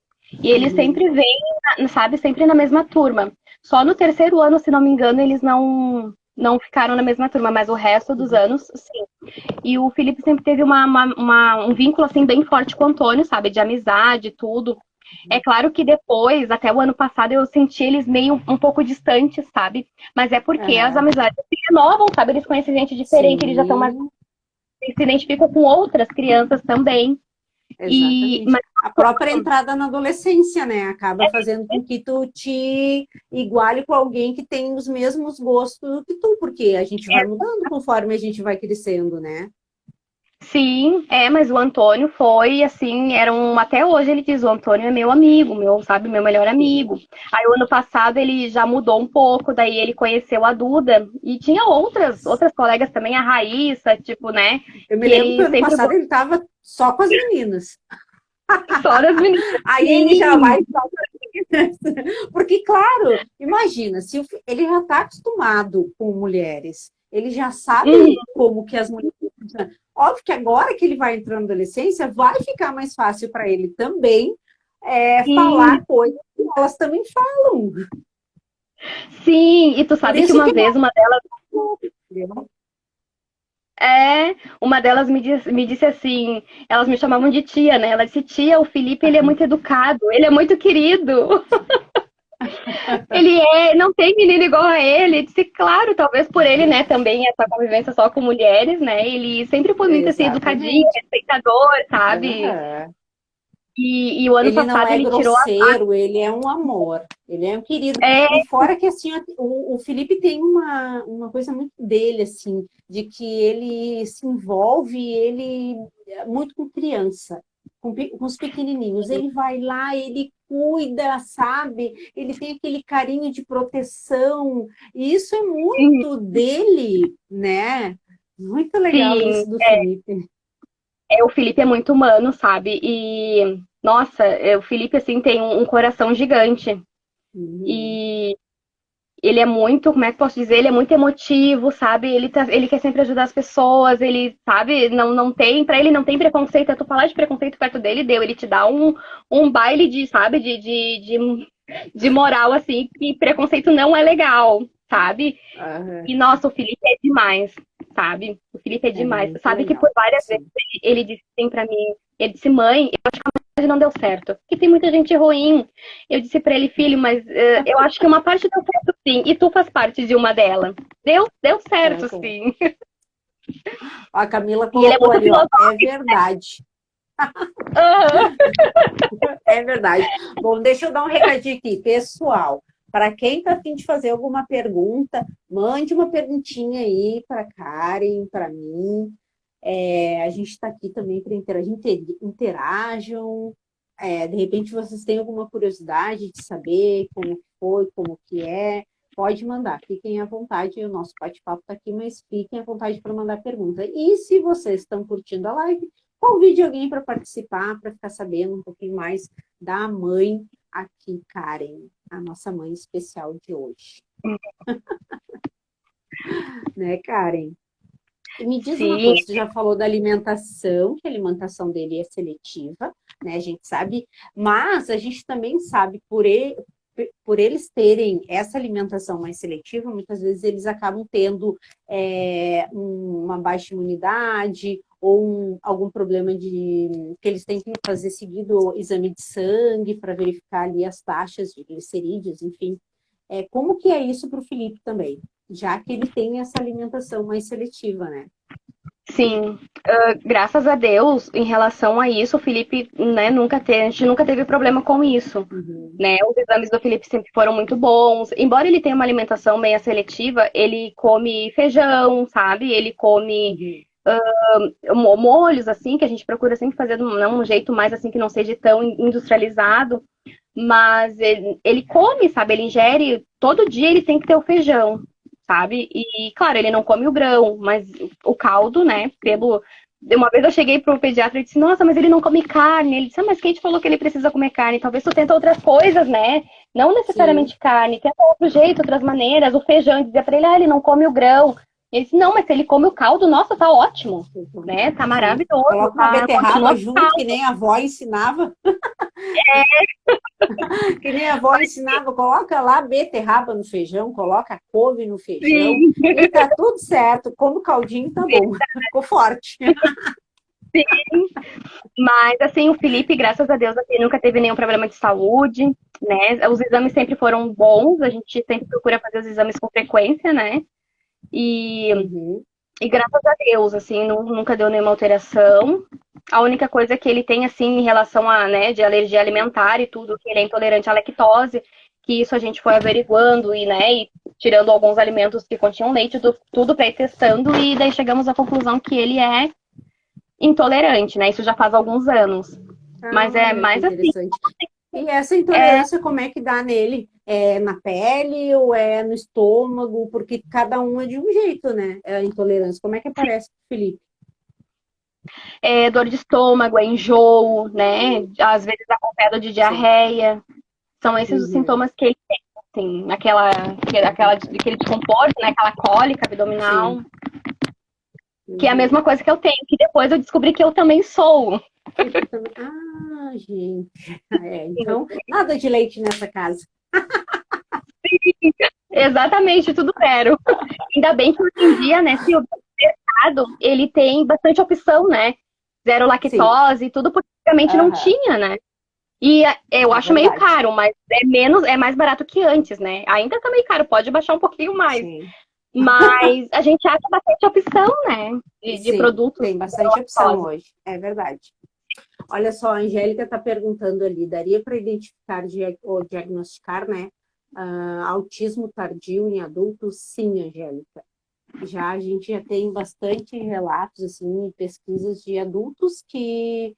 E ele uhum, sempre vem, sabe, sempre na mesma turma. Só no terceiro ano, se não me engano, eles não ficaram na mesma turma, mas o resto dos uhum. anos, sim. E o Felipe sempre teve um vínculo, assim, bem forte com o Antônio, sabe? De amizade, tudo. É claro que depois, até o ano passado, eu senti eles meio um pouco distantes, sabe? Mas é porque as Aham. amizades se renovam, sabe? Eles conhecem gente diferente, eles já estão mais. Sim, Eles se identificam com outras crianças também. exatamente. Mas A própria entrada na adolescência, né? Acaba fazendo com que tu te iguale com alguém que tem os mesmos gostos que tu, porque a gente vai mudando conforme a gente vai crescendo, né? sim, mas o Antônio foi assim, até hoje ele diz, o Antônio é meu amigo, meu, sabe, meu melhor Sim. amigo. Aí o ano passado ele já mudou um pouco, daí ele conheceu a Duda e tinha outras colegas também, a Raíssa, tipo, né, Eu me que lembro que ele ano sempre passado ele estava só com as meninas. só das meninas. Aí ele já Sim, vai só com as meninas. Porque, claro, imagina, se ele já está acostumado com mulheres, ele já uhum, sabe como que as mulheres funcionam. Óbvio que agora que ele vai entrando na adolescência, vai ficar mais fácil para ele também sim, falar coisas que elas também falam. sim. E tu Por sabe que isso uma que vez uma delas eu... uma delas me disse assim, elas me chamavam de tia, né? Ela disse, tia, o Felipe, ele é muito educado, ele é muito querido. Ele não tem menino igual a ele. Eu disse, claro, talvez por ele, né, também essa convivência só com mulheres, né? Ele sempre foi muito assim, educadinho, Exatamente. respeitador, sabe? Uhum. E o ano Ele não passado é ele tirou grosseiro, ele é um amor, ele é um querido. é, E fora que assim, o Felipe tem uma coisa muito dele, assim, de que ele se envolve, ele muito com criança, com os pequenininhos. Ele vai lá, ele cuida, sabe? Ele tem aquele carinho de proteção, e isso é muito dele, né? Muito legal sim, isso do Felipe. o Felipe é muito humano, sabe? E nossa, o Felipe assim tem um coração gigante. Uhum. E ele é muito, como é que posso dizer? Ele é muito emotivo, sabe? Ele quer sempre ajudar as pessoas, ele, sabe? Não tem, pra ele não tem preconceito. É tu falar de preconceito perto dele, deu. Ele te dá um baile de, sabe? De moral, assim, que preconceito não é legal, sabe? Aham. E, nossa, o Felipe é demais, sabe? O Felipe é É demais. muito Sabe que por legal, várias vezes sim. ele disse assim pra mim, ele disse, mãe, não deu certo. Que tem muita gente ruim. Eu disse pra ele, filho, mas eu acho que uma parte deu certo sim. E tu faz parte de uma delas. Deu certo Aham. sim. Ó, a Camila E ele é colocou muito ali, ó. filosófico. É verdade. Uhum. É verdade. Bom, deixa eu dar um recadinho aqui, pessoal. Para quem está afim de fazer alguma pergunta, mande uma perguntinha aí para Karen, para mim. A gente está aqui também para interagir, interajam. De repente vocês têm alguma curiosidade de saber como foi, como que é, pode mandar. Fiquem à vontade, o nosso bate-papo está aqui, mas fiquem à vontade para mandar pergunta. E se vocês estão curtindo a live, convide alguém para participar, para ficar sabendo um pouquinho mais da mãe aqui, Karen, a nossa mãe especial de hoje. Né, Karen? E me diz uma Sim, coisa, você já falou da alimentação, que a alimentação dele é seletiva, né? A gente sabe, mas a gente também sabe por eles terem essa alimentação mais seletiva, muitas vezes eles acabam tendo uma baixa imunidade algum problema de que eles têm que fazer seguido exame de sangue para verificar ali as taxas de glicerídeos, enfim. Como que é isso para o Felipe também? Já que ele tem essa alimentação mais seletiva, né? Sim, graças a Deus, em relação a isso, o Felipe, né, a gente nunca teve problema com isso, Uhum. né? Os exames do Felipe sempre foram muito bons. Embora ele tenha uma alimentação meio seletiva, ele come feijão, sabe? Ele come Uhum. molhos, assim, que a gente procura sempre fazer de um jeito mais, assim, que não seja tão industrializado. Mas ele come, sabe? Ele ingere, todo dia ele tem que ter o feijão, sabe? E, claro, ele não come o grão, mas o caldo, né? Uma vez eu cheguei pro pediatra e disse, nossa, mas ele não come carne. Ele disse, mas quem te falou que ele precisa comer carne? Talvez tu tenta outras coisas, né? Não Sim. necessariamente carne, tenta outro jeito, outras maneiras. O feijão, eu dizia pra ele, ele não come o grão. Ele disse, não, mas se ele come o caldo, nossa, tá ótimo, né? Tá Sim. maravilhoso, Coloca uma tá? Continua beterraba junto, que nem a avó ensinava. Que nem a avó ensinava, coloca lá beterraba no feijão, coloca couve no feijão assim. e tá tudo certo. Como caldinho, tá bom. Ficou forte. Mas, assim, o Felipe, graças a Deus, assim, nunca teve nenhum problema de saúde, né? Os exames sempre foram bons, a gente sempre procura fazer os exames com frequência, né? E, Uhum. e graças a Deus, assim, nunca deu nenhuma alteração. A única coisa que ele tem, assim, em relação a, né, de alergia alimentar e tudo, que ele é intolerante à lactose, que isso a gente foi averiguando e, né, e tirando alguns alimentos que continham leite, tudo para ir testando, e daí chegamos à conclusão que ele é intolerante, né? Isso já faz alguns anos. Mas é Ah, que mais assim, interessante. E essa é, intolerância, como é que dá nele? É na pele ou é no estômago? Porque cada um é de um jeito, né? É a intolerância. Como é que aparece, Felipe? é dor de estômago, é enjoo, né? Às vezes acompanhado de Sim. diarreia. São esses os Uhum. sintomas que ele tem, assim, aquele desconforto, né? Aquela cólica abdominal, Sim. que é a Uhum. mesma coisa que eu tenho, que depois eu descobri que eu também sou. Que tu também. Ah, gente. Então, nada de leite nessa casa. Exatamente, tudo zero. Ainda bem que hoje em dia, né, se o mercado, ele tem bastante opção, né? Zero Sim. lactose, tudo porque antigamente não Aham. tinha, né? E eu É acho meio verdade. caro, mas é mais barato que antes, né? Ainda tá meio caro, pode baixar um pouquinho mais. Sim. Mas a gente acha bastante opção, né? De Sim, produtos tem zero bastante opção lactose. hoje. É verdade. Olha só, a Angélica está perguntando ali, daria para identificar ou diagnosticar, né, autismo tardio em adultos? Sim, Angélica. Já a gente já tem bastante relatos, assim, pesquisas de adultos que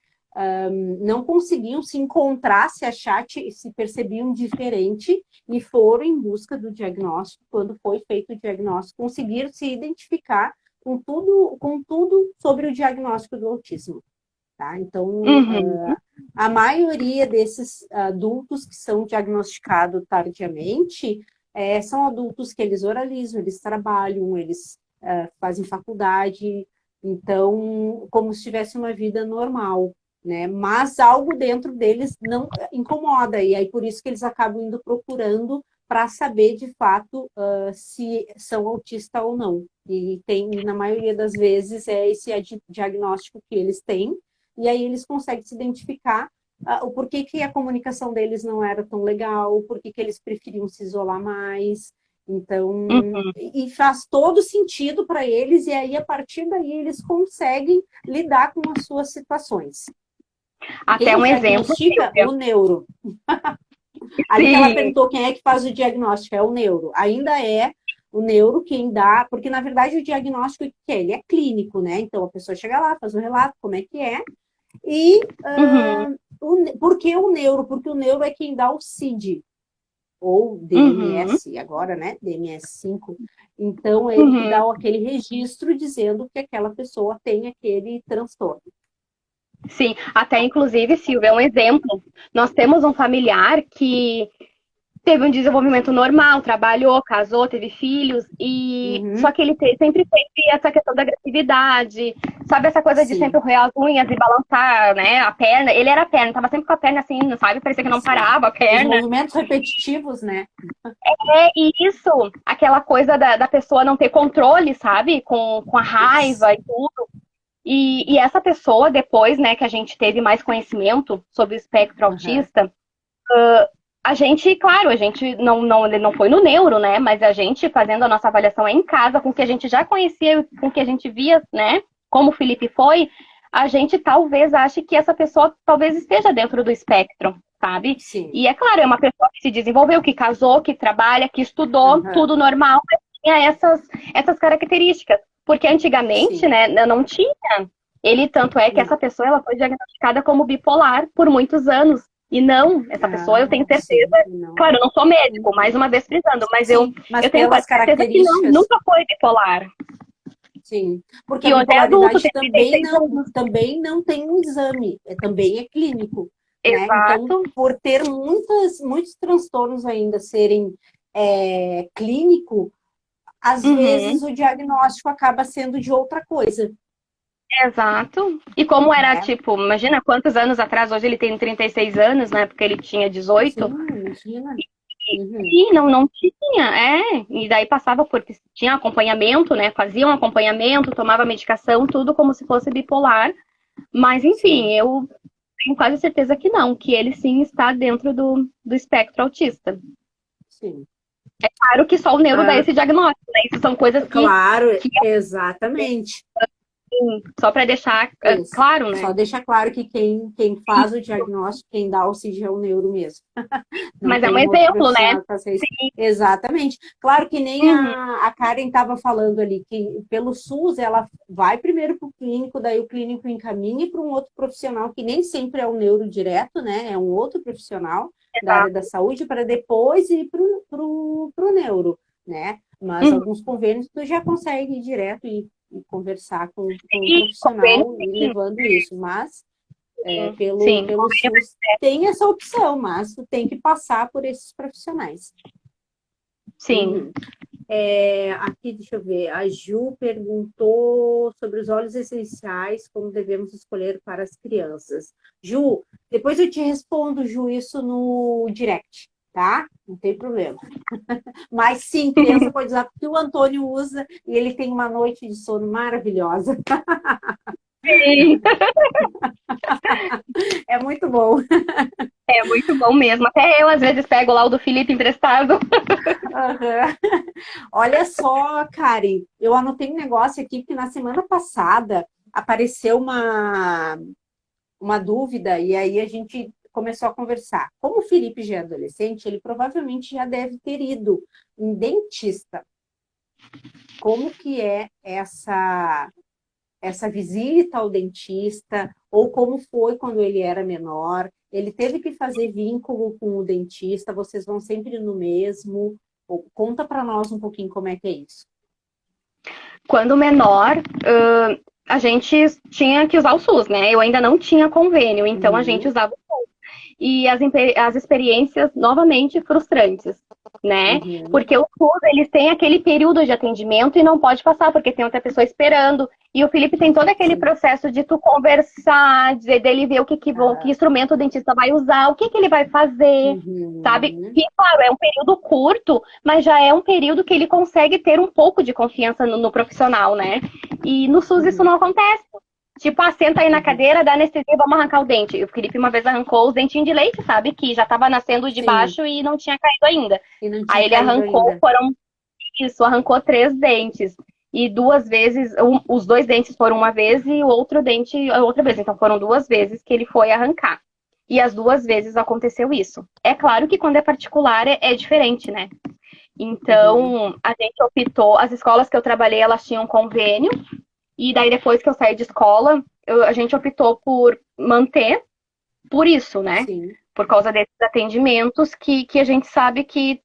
não conseguiam se encontrar, se achar, se percebiam diferente e foram em busca do diagnóstico. Quando foi feito o diagnóstico, conseguiram se identificar com tudo sobre o diagnóstico do autismo. Tá? Então, Uhum. a maioria desses adultos que são diagnosticados tardiamente são adultos que eles oralizam, eles trabalham, eles fazem faculdade, então, como se tivesse uma vida normal, né? Mas algo dentro deles não incomoda, e aí por isso que eles acabam indo procurando para saber de fato se são autistas ou não. E tem, na maioria das vezes, é esse diagnóstico que eles têm, e aí eles conseguem se identificar o porquê que a comunicação deles não era tão legal, o porquê que eles preferiam se isolar mais. Então, Uhum. e faz todo sentido para eles, e aí a partir daí eles conseguem lidar com as suas situações. Até Quem um exemplo, diagnostica? Silvia. O neuro. Ali que ela Sim, perguntou quem é que faz o diagnóstico, é o neuro. Ainda é o neuro quem dá, porque na verdade o diagnóstico que é? Ele é clínico, né? Então a pessoa chega lá, faz o relato, como é que é, e uhum, por que o neuro? Porque o neuro é quem dá o CID, ou uhum, DMS, agora, né? DMS-5. Então, é ele que dá uhum. aquele registro dizendo que aquela pessoa tem aquele transtorno. Sim, até inclusive, Silvia, é um exemplo. Nós temos um familiar que teve um desenvolvimento normal, trabalhou, casou, teve filhos, e só Uhum. que ele sempre teve essa questão da agressividade, sabe essa coisa de sempre Sim, roer as unhas e balançar, né, a perna. Ele era a perna, tava sempre com a perna assim, sabe? Parecia que não sim. parava a Os perna. movimentos repetitivos, né? E isso, aquela coisa da pessoa não ter controle, sabe? Com a Isso. raiva e tudo. E essa pessoa, depois, né, que a gente teve mais conhecimento sobre o espectro Aham. autista, a gente, claro, a gente ele não foi no neuro, né? Mas a gente fazendo a nossa avaliação em casa, com o que a gente já conhecia, com o que a gente via, né? Como o Felipe foi, a gente talvez ache que essa pessoa talvez esteja dentro do espectro, sabe? Sim. E é claro, é uma pessoa que se desenvolveu, que casou, que trabalha, que estudou, Aham. tudo normal, mas tinha essas características. Porque antigamente, Sim. né, não tinha. Ele, tanto é que essa Não. pessoa ela foi diagnosticada como bipolar por muitos anos. E não, essa pessoa eu tenho Ah, certeza, sim. Não. claro, eu não sou médico, mais Uhum. uma vez frisando, mas Sim, mas eu tenho pelas quase certeza que não, características, nunca foi bipolar. sim. Porque a E hoje é adulto, bipolaridade tem 36 anos. também não tem um exame, também é clínico, né? Então, Exato, por ter muitos transtornos ainda serem clínico, às vezes uhum, o diagnóstico acaba sendo de outra coisa, exato. E como era, né? tipo, imagina quantos anos atrás, hoje ele tem 36 anos, né, porque ele tinha 18. Sim, imagina. Uhum. E não tinha, e daí passava porque tinha acompanhamento, né, fazia um acompanhamento, tomava medicação, tudo como se fosse bipolar. Mas, enfim, Sim, eu tenho quase certeza que não, que ele sim está dentro do espectro autista. sim. Claro que só o neuro dá Ah, esse diagnóstico, né? Isso são coisas claro, que exatamente. assim, só para deixar Isso. claro, né? Só deixa claro que quem faz o diagnóstico, quem dá auxílio é o neuro mesmo. Não Mas é tem um um outro exemplo, né? profissional que faça isso. Exatamente. Claro que nem Uhum, a Karen estava falando ali, que pelo SUS ela vai primeiro para o clínico, daí o clínico encaminha para um outro profissional, que nem sempre é o neuro direto, né? É um outro profissional da área da exato. saúde, para depois ir para o neuro, né? Mas Uhum. alguns convênios tu já consegue ir direto e conversar com um E convênio, profissional e levando isso, mas sim, pelo SUS tem essa opção, mas tu tem que passar por esses profissionais. sim. Uhum. Aqui, deixa eu ver, a Ju perguntou sobre os óleos essenciais, como devemos escolher para as crianças. Ju, depois eu te respondo, Ju, isso no direct, tá? Não tem problema. Mas sim, criança pode usar, porque o Antônio usa e ele tem uma noite de sono maravilhosa. Sim. É muito bom. É muito bom mesmo. Até eu, às vezes, pego lá o do Felipe emprestado. Uhum. Olha só, Karen, eu anotei um negócio aqui que na semana passada apareceu uma dúvida e aí a gente começou a conversar. Como o Felipe já é adolescente, ele provavelmente já deve ter ido em dentista. Como que é essa visita ao dentista, ou como foi quando ele era menor? Ele teve que fazer vínculo com o dentista, vocês vão sempre no mesmo? Conta para nós um pouquinho como é que é isso. Quando menor, a gente tinha que usar o SUS, né? Eu ainda não tinha convênio, então a gente Uhum, usava e as experiências novamente frustrantes, né? uhum, Porque o SUS, eles têm aquele período de atendimento e não pode passar, porque tem outra pessoa esperando. E o Felipe tem todo aquele sim. processo de tu conversar, dele ver que Ah, instrumento o dentista vai usar, o que ele vai fazer, sabe? uhum, E, claro, é um período curto, mas já é um período que ele consegue ter um pouco de confiança no profissional, né? E no SUS isso uhum, não acontece. Tipo, senta aí na uhum. cadeira, dá anestesia, vamos arrancar o dente. E o Felipe uma vez arrancou os dentinhos de leite, sabe? Que já tava nascendo de Sim, baixo e não tinha caído ainda. e não tinha Aí ele caído arrancou, ainda. arrancou 3 dentes. E 2 vezes, os 2 dentes foram uma vez e o outro dente a outra vez. Então foram 2 vezes que ele foi arrancar. E as 2 vezes aconteceu isso. É claro que quando é particular é diferente, né? Uhum, Então, a gente optou, as escolas que eu trabalhei, elas tinham convênio, e daí, depois que eu saí de escola, a gente optou por manter por isso, né? sim, Por causa desses atendimentos que a gente sabe que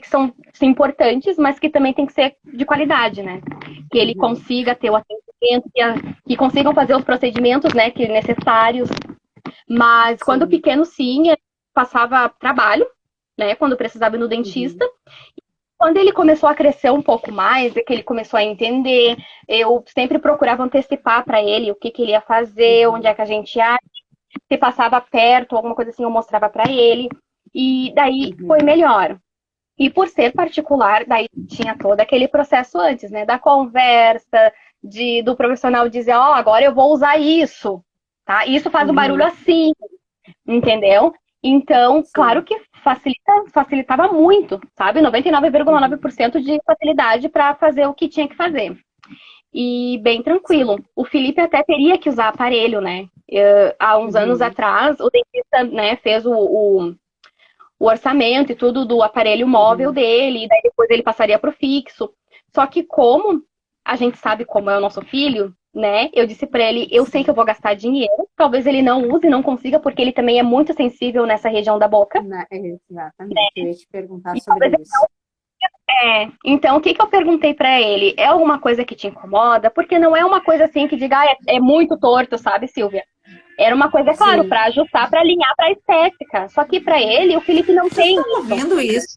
são sim, importantes, mas que também tem que ser de qualidade, né? Que ele uhum, consiga ter o atendimento, que consigam fazer os procedimentos, né, que necessários. Mas quando sim, pequeno, sim, ele passava trabalho, né? Quando precisava ir no dentista. uhum, Quando ele começou a crescer um pouco mais, é que ele começou a entender, eu sempre procurava antecipar para ele o que ele ia fazer, onde é uhum, que a gente ia, se passava perto, alguma coisa assim, eu mostrava para ele. E daí foi uhum, melhor. E por ser particular, daí tinha todo aquele processo antes, né? Da conversa, do profissional dizer, ó, agora eu vou usar isso, tá? Isso faz um barulho assim, entendeu? Então, claro Sim. que facilitava muito, sabe? 99,9% de facilidade para fazer o que tinha que fazer. E bem tranquilo. O Felipe até teria que usar aparelho, né? Há uns anos atrás, o dentista, né, fez o orçamento e tudo do aparelho móvel dele, e daí depois ele passaria para o fixo. Só que como a gente sabe como é o nosso filho, né? Eu disse para ele, eu sei que eu vou gastar dinheiro, talvez ele não use, não consiga, porque ele também é muito sensível nessa região da boca. Exatamente, eu ia te perguntar E sobre talvez isso. então, o que eu perguntei pra ele? É alguma coisa que te incomoda? Porque não é uma coisa assim que diga, é muito torto, sabe, Silvia? Era uma coisa, é claro, Sim. pra ajustar, pra alinhar pra estética. Só que pra ele, o Felipe não Vocês tem estão isso. ouvindo isso?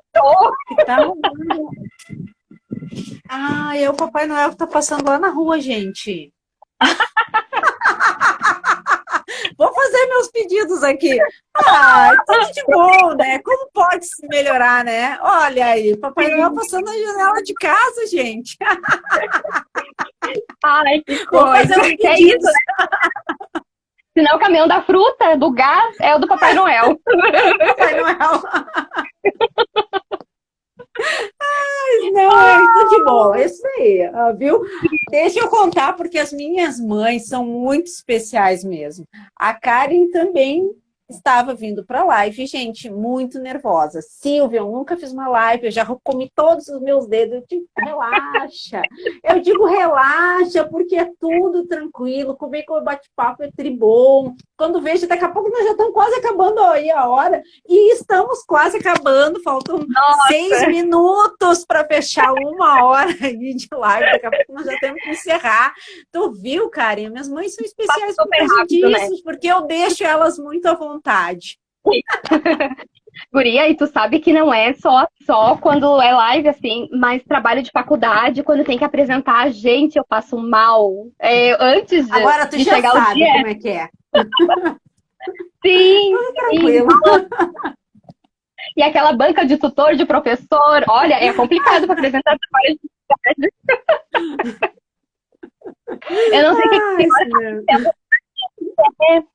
Então, Que tá rolando. Ah, é o Papai Noel que tá passando lá na rua, gente. Vou fazer meus pedidos aqui. Ah, tudo de bom, né? Como pode se melhorar, né? Olha aí, Papai Noel passando na janela de casa, gente. ai, que Vou fazer coisa. os Que é isso, pedidos. né? Se não é o caminhão da fruta, do gás, é o do Papai Noel. Papai Noel. Não, é tudo de bom. É isso aí, viu? Deixa eu contar, porque as minhas mães são muito especiais mesmo. A Karen também estava vindo para a live, gente, muito nervosa. Silvia, eu nunca fiz uma live, eu já comi todos os meus dedos. Eu digo, relaxa. Eu digo, relaxa, porque é tudo tranquilo. Comer com o bate-papo é tribom. Quando vejo, daqui a pouco nós já estamos quase acabando aí a hora. E estamos quase acabando, faltam 6 minutos para fechar 1 hora aí de live. Daqui a pouco nós já temos que encerrar. Tu viu, Karen? Minhas mães são especiais por Super causa rápido, né? disso, porque eu deixo elas muito à vontade. Guria, e tu sabe que não é só quando é live, assim, mas trabalho de faculdade, quando tem que apresentar, gente, eu passo mal. Antes Agora tu de já chegar o sabe dia. como é que é. Sim, Tudo sim. tranquilo. E aquela banca de tutor, de professor, olha, é complicado para apresentar trabalho de faculdade. Eu não sei o que Ah, isso mesmo.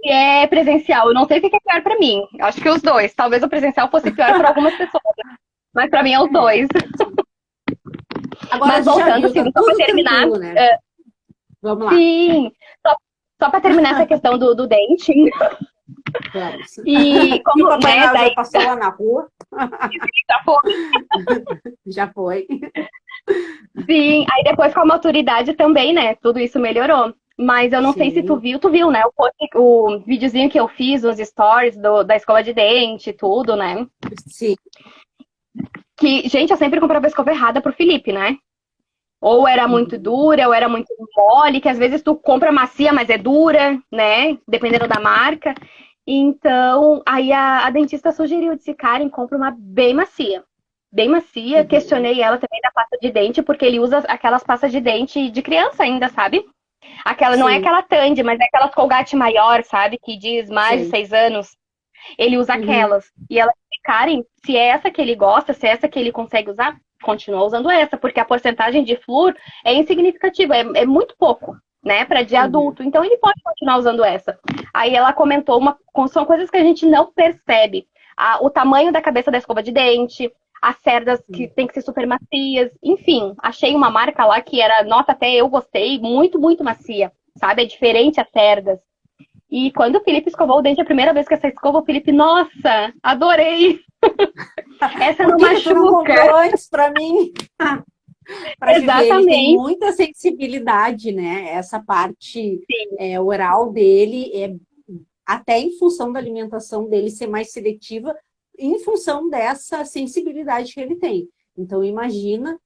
é presencial, eu não sei o que é pior para mim. Acho que os dois. Talvez o presencial fosse pior para algumas pessoas, mas para mim é os dois. Agora Mas tu já voltando, viu, tá Silvia, só para tudo terminar, tranquilo, né? Vamos lá. sim, só para terminar essa questão do dente. Vamos. E Que o como, Papai né, Noel já daí passou lá na rua. já foi. Já foi. Sim, aí depois com a maturidade também, né, tudo isso melhorou. Mas eu não sei se Sim, tu viu, né, o videozinho que eu fiz, os stories da escova de dente, tudo, né? sim. Que, gente, eu sempre comprava a escova errada pro Felipe, né? Ou era muito dura, ou era muito mole, que às vezes tu compra macia, mas é dura, né? Dependendo da marca. Então, aí a dentista sugeriu, disse, Karen, compra uma bem macia. Bem macia. Questionei ela também da pasta de dente, porque ele usa aquelas pastas de dente de criança ainda, sabe? Aquela, não é Sim, aquela Tandy, mas é aquelas Colgate maior, sabe? Que diz mais de sei. 6 anos. Ele usa aquelas. E ela disse, Karen, se é essa que ele gosta, se é essa que ele consegue usar, continua usando essa, porque a porcentagem de flúor é insignificativa, é muito pouco, né, para de adulto. Então ele pode continuar usando essa. Aí ela comentou são coisas que a gente não percebe. O tamanho da cabeça da escova de dente, as cerdas que tem que ser super macias, enfim, achei uma marca lá que era, nota até eu gostei, muito, muito macia, sabe? É diferente as cerdas. E quando o Felipe escovou o dente a primeira vez que essa escova, o Felipe, nossa, adorei! Essa Por não que que tu não machuca. comprou antes para mim? Para te ver, ele tem Exatamente. muita sensibilidade, né? Essa parte oral dele é até em função da alimentação dele ser mais seletiva, em função dessa sensibilidade que ele tem. Então, imagina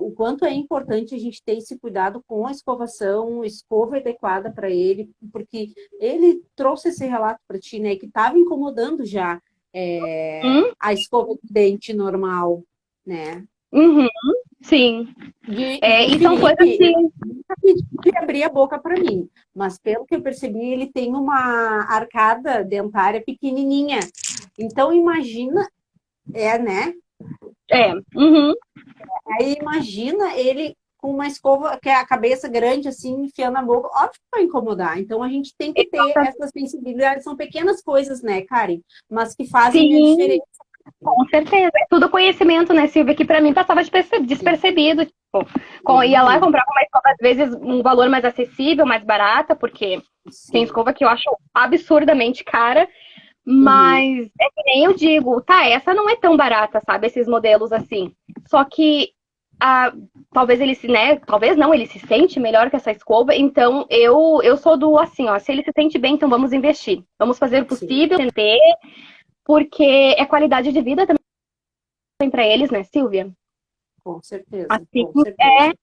o quanto é importante a gente ter esse cuidado com a escovação, escova adequada para ele, porque ele trouxe esse relato para ti, né, que estava incomodando já a escova de dente normal, né? Uhum, sim. E o E são coisas Felipe, que. eu nunca pedi que ele abria a boca para mim, mas pelo que eu percebi, ele tem uma arcada dentária pequenininha. Então, imagina, né? Uhum, Aí imagina ele com uma escova, que é a cabeça grande, assim, enfiando na boca, óbvio que vai incomodar. Então, a gente tem que ter essa sensibilidade. São pequenas coisas, né, Karen? Mas que fazem a Sim, diferença. com certeza. É tudo conhecimento, né, Silvia? Que pra mim passava despercebido. Tipo, ia lá e Uhum. comprava uma escova, às vezes, um valor mais acessível, mais barata, porque tem Sim. escova que eu acho absurdamente cara. Uhum. Mas é que nem eu digo, tá, essa não é tão barata, sabe? Esses modelos assim. Só que talvez ele se, né? Talvez não, ele se sente melhor que essa escova. Então eu sou do assim, ó, se ele se sente bem, então vamos investir. Vamos fazer o Sim, possível, ter, porque é qualidade de vida também para eles, né, Silvia? com certeza, Assim com é. certeza.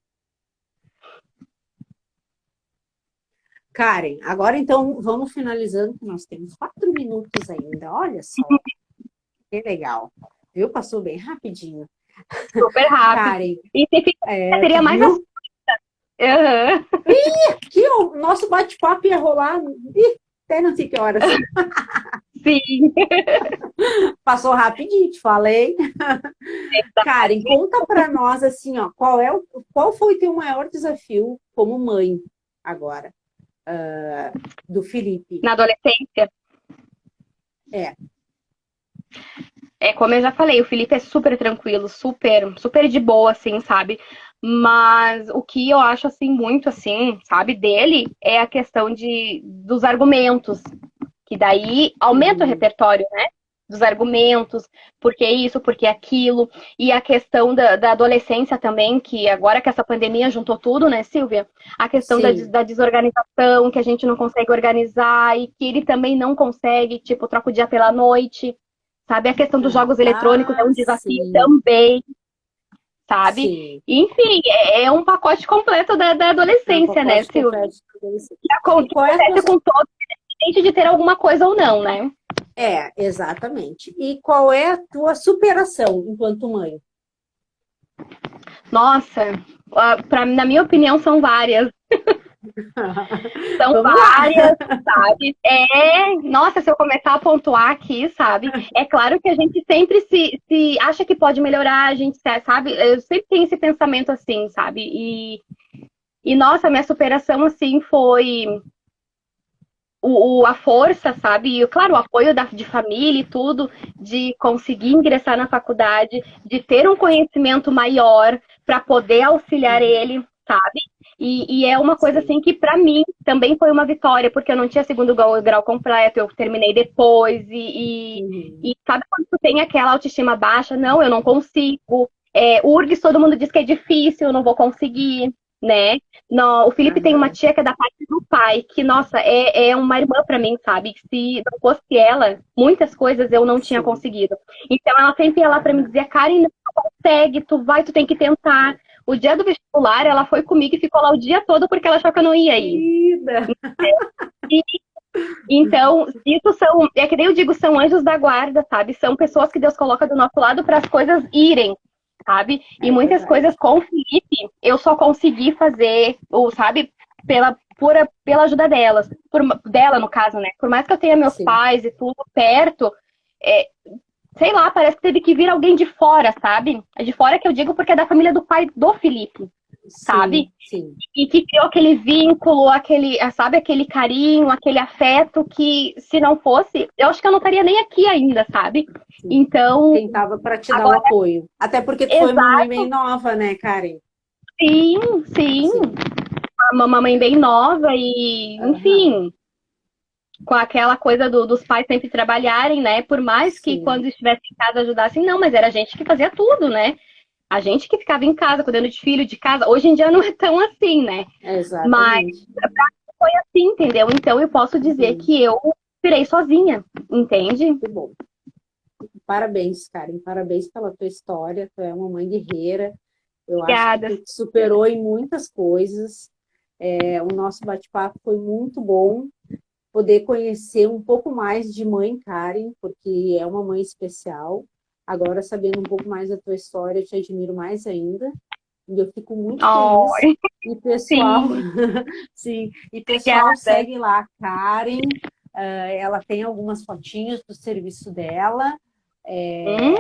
Karen, agora então vamos finalizando, que nós temos 4 minutos ainda. Olha só, que legal. Viu? Passou bem rapidinho. Super rápido. Karen, E se fica, tu teria mais viu Uhum. que o nosso bate-papo ia rolar até não sei que horas. Sim. Passou rapidinho, te falei. Karen, conta para nós assim, ó, qual foi teu maior desafio como mãe agora, do Felipe? Na adolescência. É. É, como eu já falei, o Felipe é super tranquilo, super de boa, assim, sabe? Mas o que eu acho, assim, muito, assim, sabe, dele é a questão dos argumentos, que daí aumenta o Uhum. repertório, né? Dos argumentos, por que isso, por que aquilo. E a questão da adolescência também, que agora que essa pandemia juntou tudo, né, Silvia? A questão Sim. da desorganização, que a gente não consegue organizar e que ele também não consegue, tipo, troca o dia pela noite. Sabe, a questão dos jogos eletrônicos é um desafio Sim. também, sabe? Sim. Enfim, é um pacote completo da É um adolescência, né, pacote Silvia? completo de adolescente. Que E qual é a tua. acontece com todo independente de ter alguma coisa ou não, né? É, exatamente. E qual é a tua superação enquanto mãe? Nossa, na minha opinião, são várias. São Vamos lá. várias, sabe? Nossa, se eu começar a pontuar aqui, sabe? É claro que a gente sempre se acha que pode melhorar, a gente sabe? Eu sempre tenho esse pensamento assim, sabe? Nossa, minha superação, assim, foi a força, sabe? E, claro, o apoio de família e tudo, de conseguir ingressar na faculdade, de ter um conhecimento maior para poder auxiliar Uhum. ele, sabe? E é uma coisa, Sim. assim, que para mim também foi uma vitória, porque eu não tinha segundo grau completo, eu terminei depois, Uhum. sabe quando tu tem aquela autoestima baixa? Não, eu não consigo. URGS, todo mundo diz que é difícil, eu não vou conseguir, né? No, o Felipe tem uma Aham. tia que é da parte do pai, que, nossa, é uma irmã pra mim, sabe? Se não fosse ela, muitas coisas eu não tinha Sim. conseguido. Então ela sempre ia lá pra me Aham. dizer, Karen, não consegue, tu vai, tu tem que tentar. O dia do vestibular, ela foi comigo e ficou lá o dia todo porque ela achou que eu não ia ir. Querida. E, então, isso é que nem eu digo, são anjos da guarda, sabe? São pessoas que Deus coloca do nosso lado para as coisas irem, sabe? E É muitas verdade. coisas com o Felipe eu só consegui fazer, ou sabe, pela ajuda delas, dela no caso, né? Por mais que eu tenha meus Sim. pais e tudo perto, é, sei lá, parece que teve que vir alguém de fora, sabe? De fora que eu digo porque é da família do pai do Felipe, sabe? Sim. Sim. E que criou aquele vínculo, sabe, aquele carinho, aquele afeto que, se não fosse, eu acho que eu não estaria nem aqui ainda, sabe? Sim. Então, Quem tava para te dar o agora, apoio. Até porque tu foi mamãe bem exato, nova, né, Karen? sim, sim. Sim. Uma mamãe bem nova e, Aham. enfim, com aquela coisa dos pais sempre trabalharem, né? Por mais que Sim. quando estivesse em casa ajudassem, não, mas era a gente que fazia tudo, né? A gente que ficava em casa, cuidando de filho, de casa. Hoje em dia não é tão assim, né? Mas Exatamente. foi assim, entendeu? Então eu posso dizer Uhum. que eu virei sozinha, entende? Que bom. Parabéns, Karen. Parabéns pela tua história. Tu é uma mãe guerreira. Eu acho que Obrigada. tu te superou em muitas coisas. O nosso bate-papo foi muito bom. Poder conhecer um pouco mais de mãe Karen, porque é uma mãe especial. Agora, sabendo um pouco mais da tua história, eu te admiro mais ainda. E eu fico muito Oh, feliz. E pessoal, sim, sim, e pessoal, obrigada. segue lá a Karen. Ela tem algumas fotinhos do serviço dela. Hum,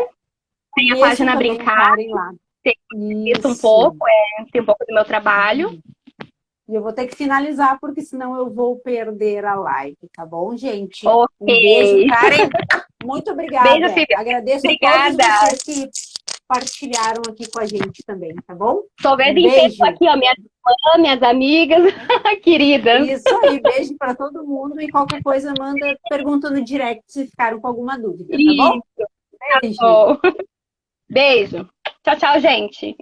tem a Conheçam página também a Brincar, Karen lá. Isso um Isso. pouco, tem um pouco do meu trabalho. E eu vou ter que finalizar, porque senão eu vou perder a live, tá bom, gente? Ok. Um beijo, Karen. Muito Beijo, obrigada. Silvia. Agradeço a todos Obrigada. vocês que partilharam aqui com a gente também, tá bom? Tô vendo Um em beijo. pessoa aqui, ó, minhas irmãs, minhas amigas, queridas. Isso aí, beijo para todo mundo e qualquer coisa manda pergunta no direct se ficaram com alguma dúvida, tá bom? Isso. Beijo. Beijo. Tchau, tchau, gente.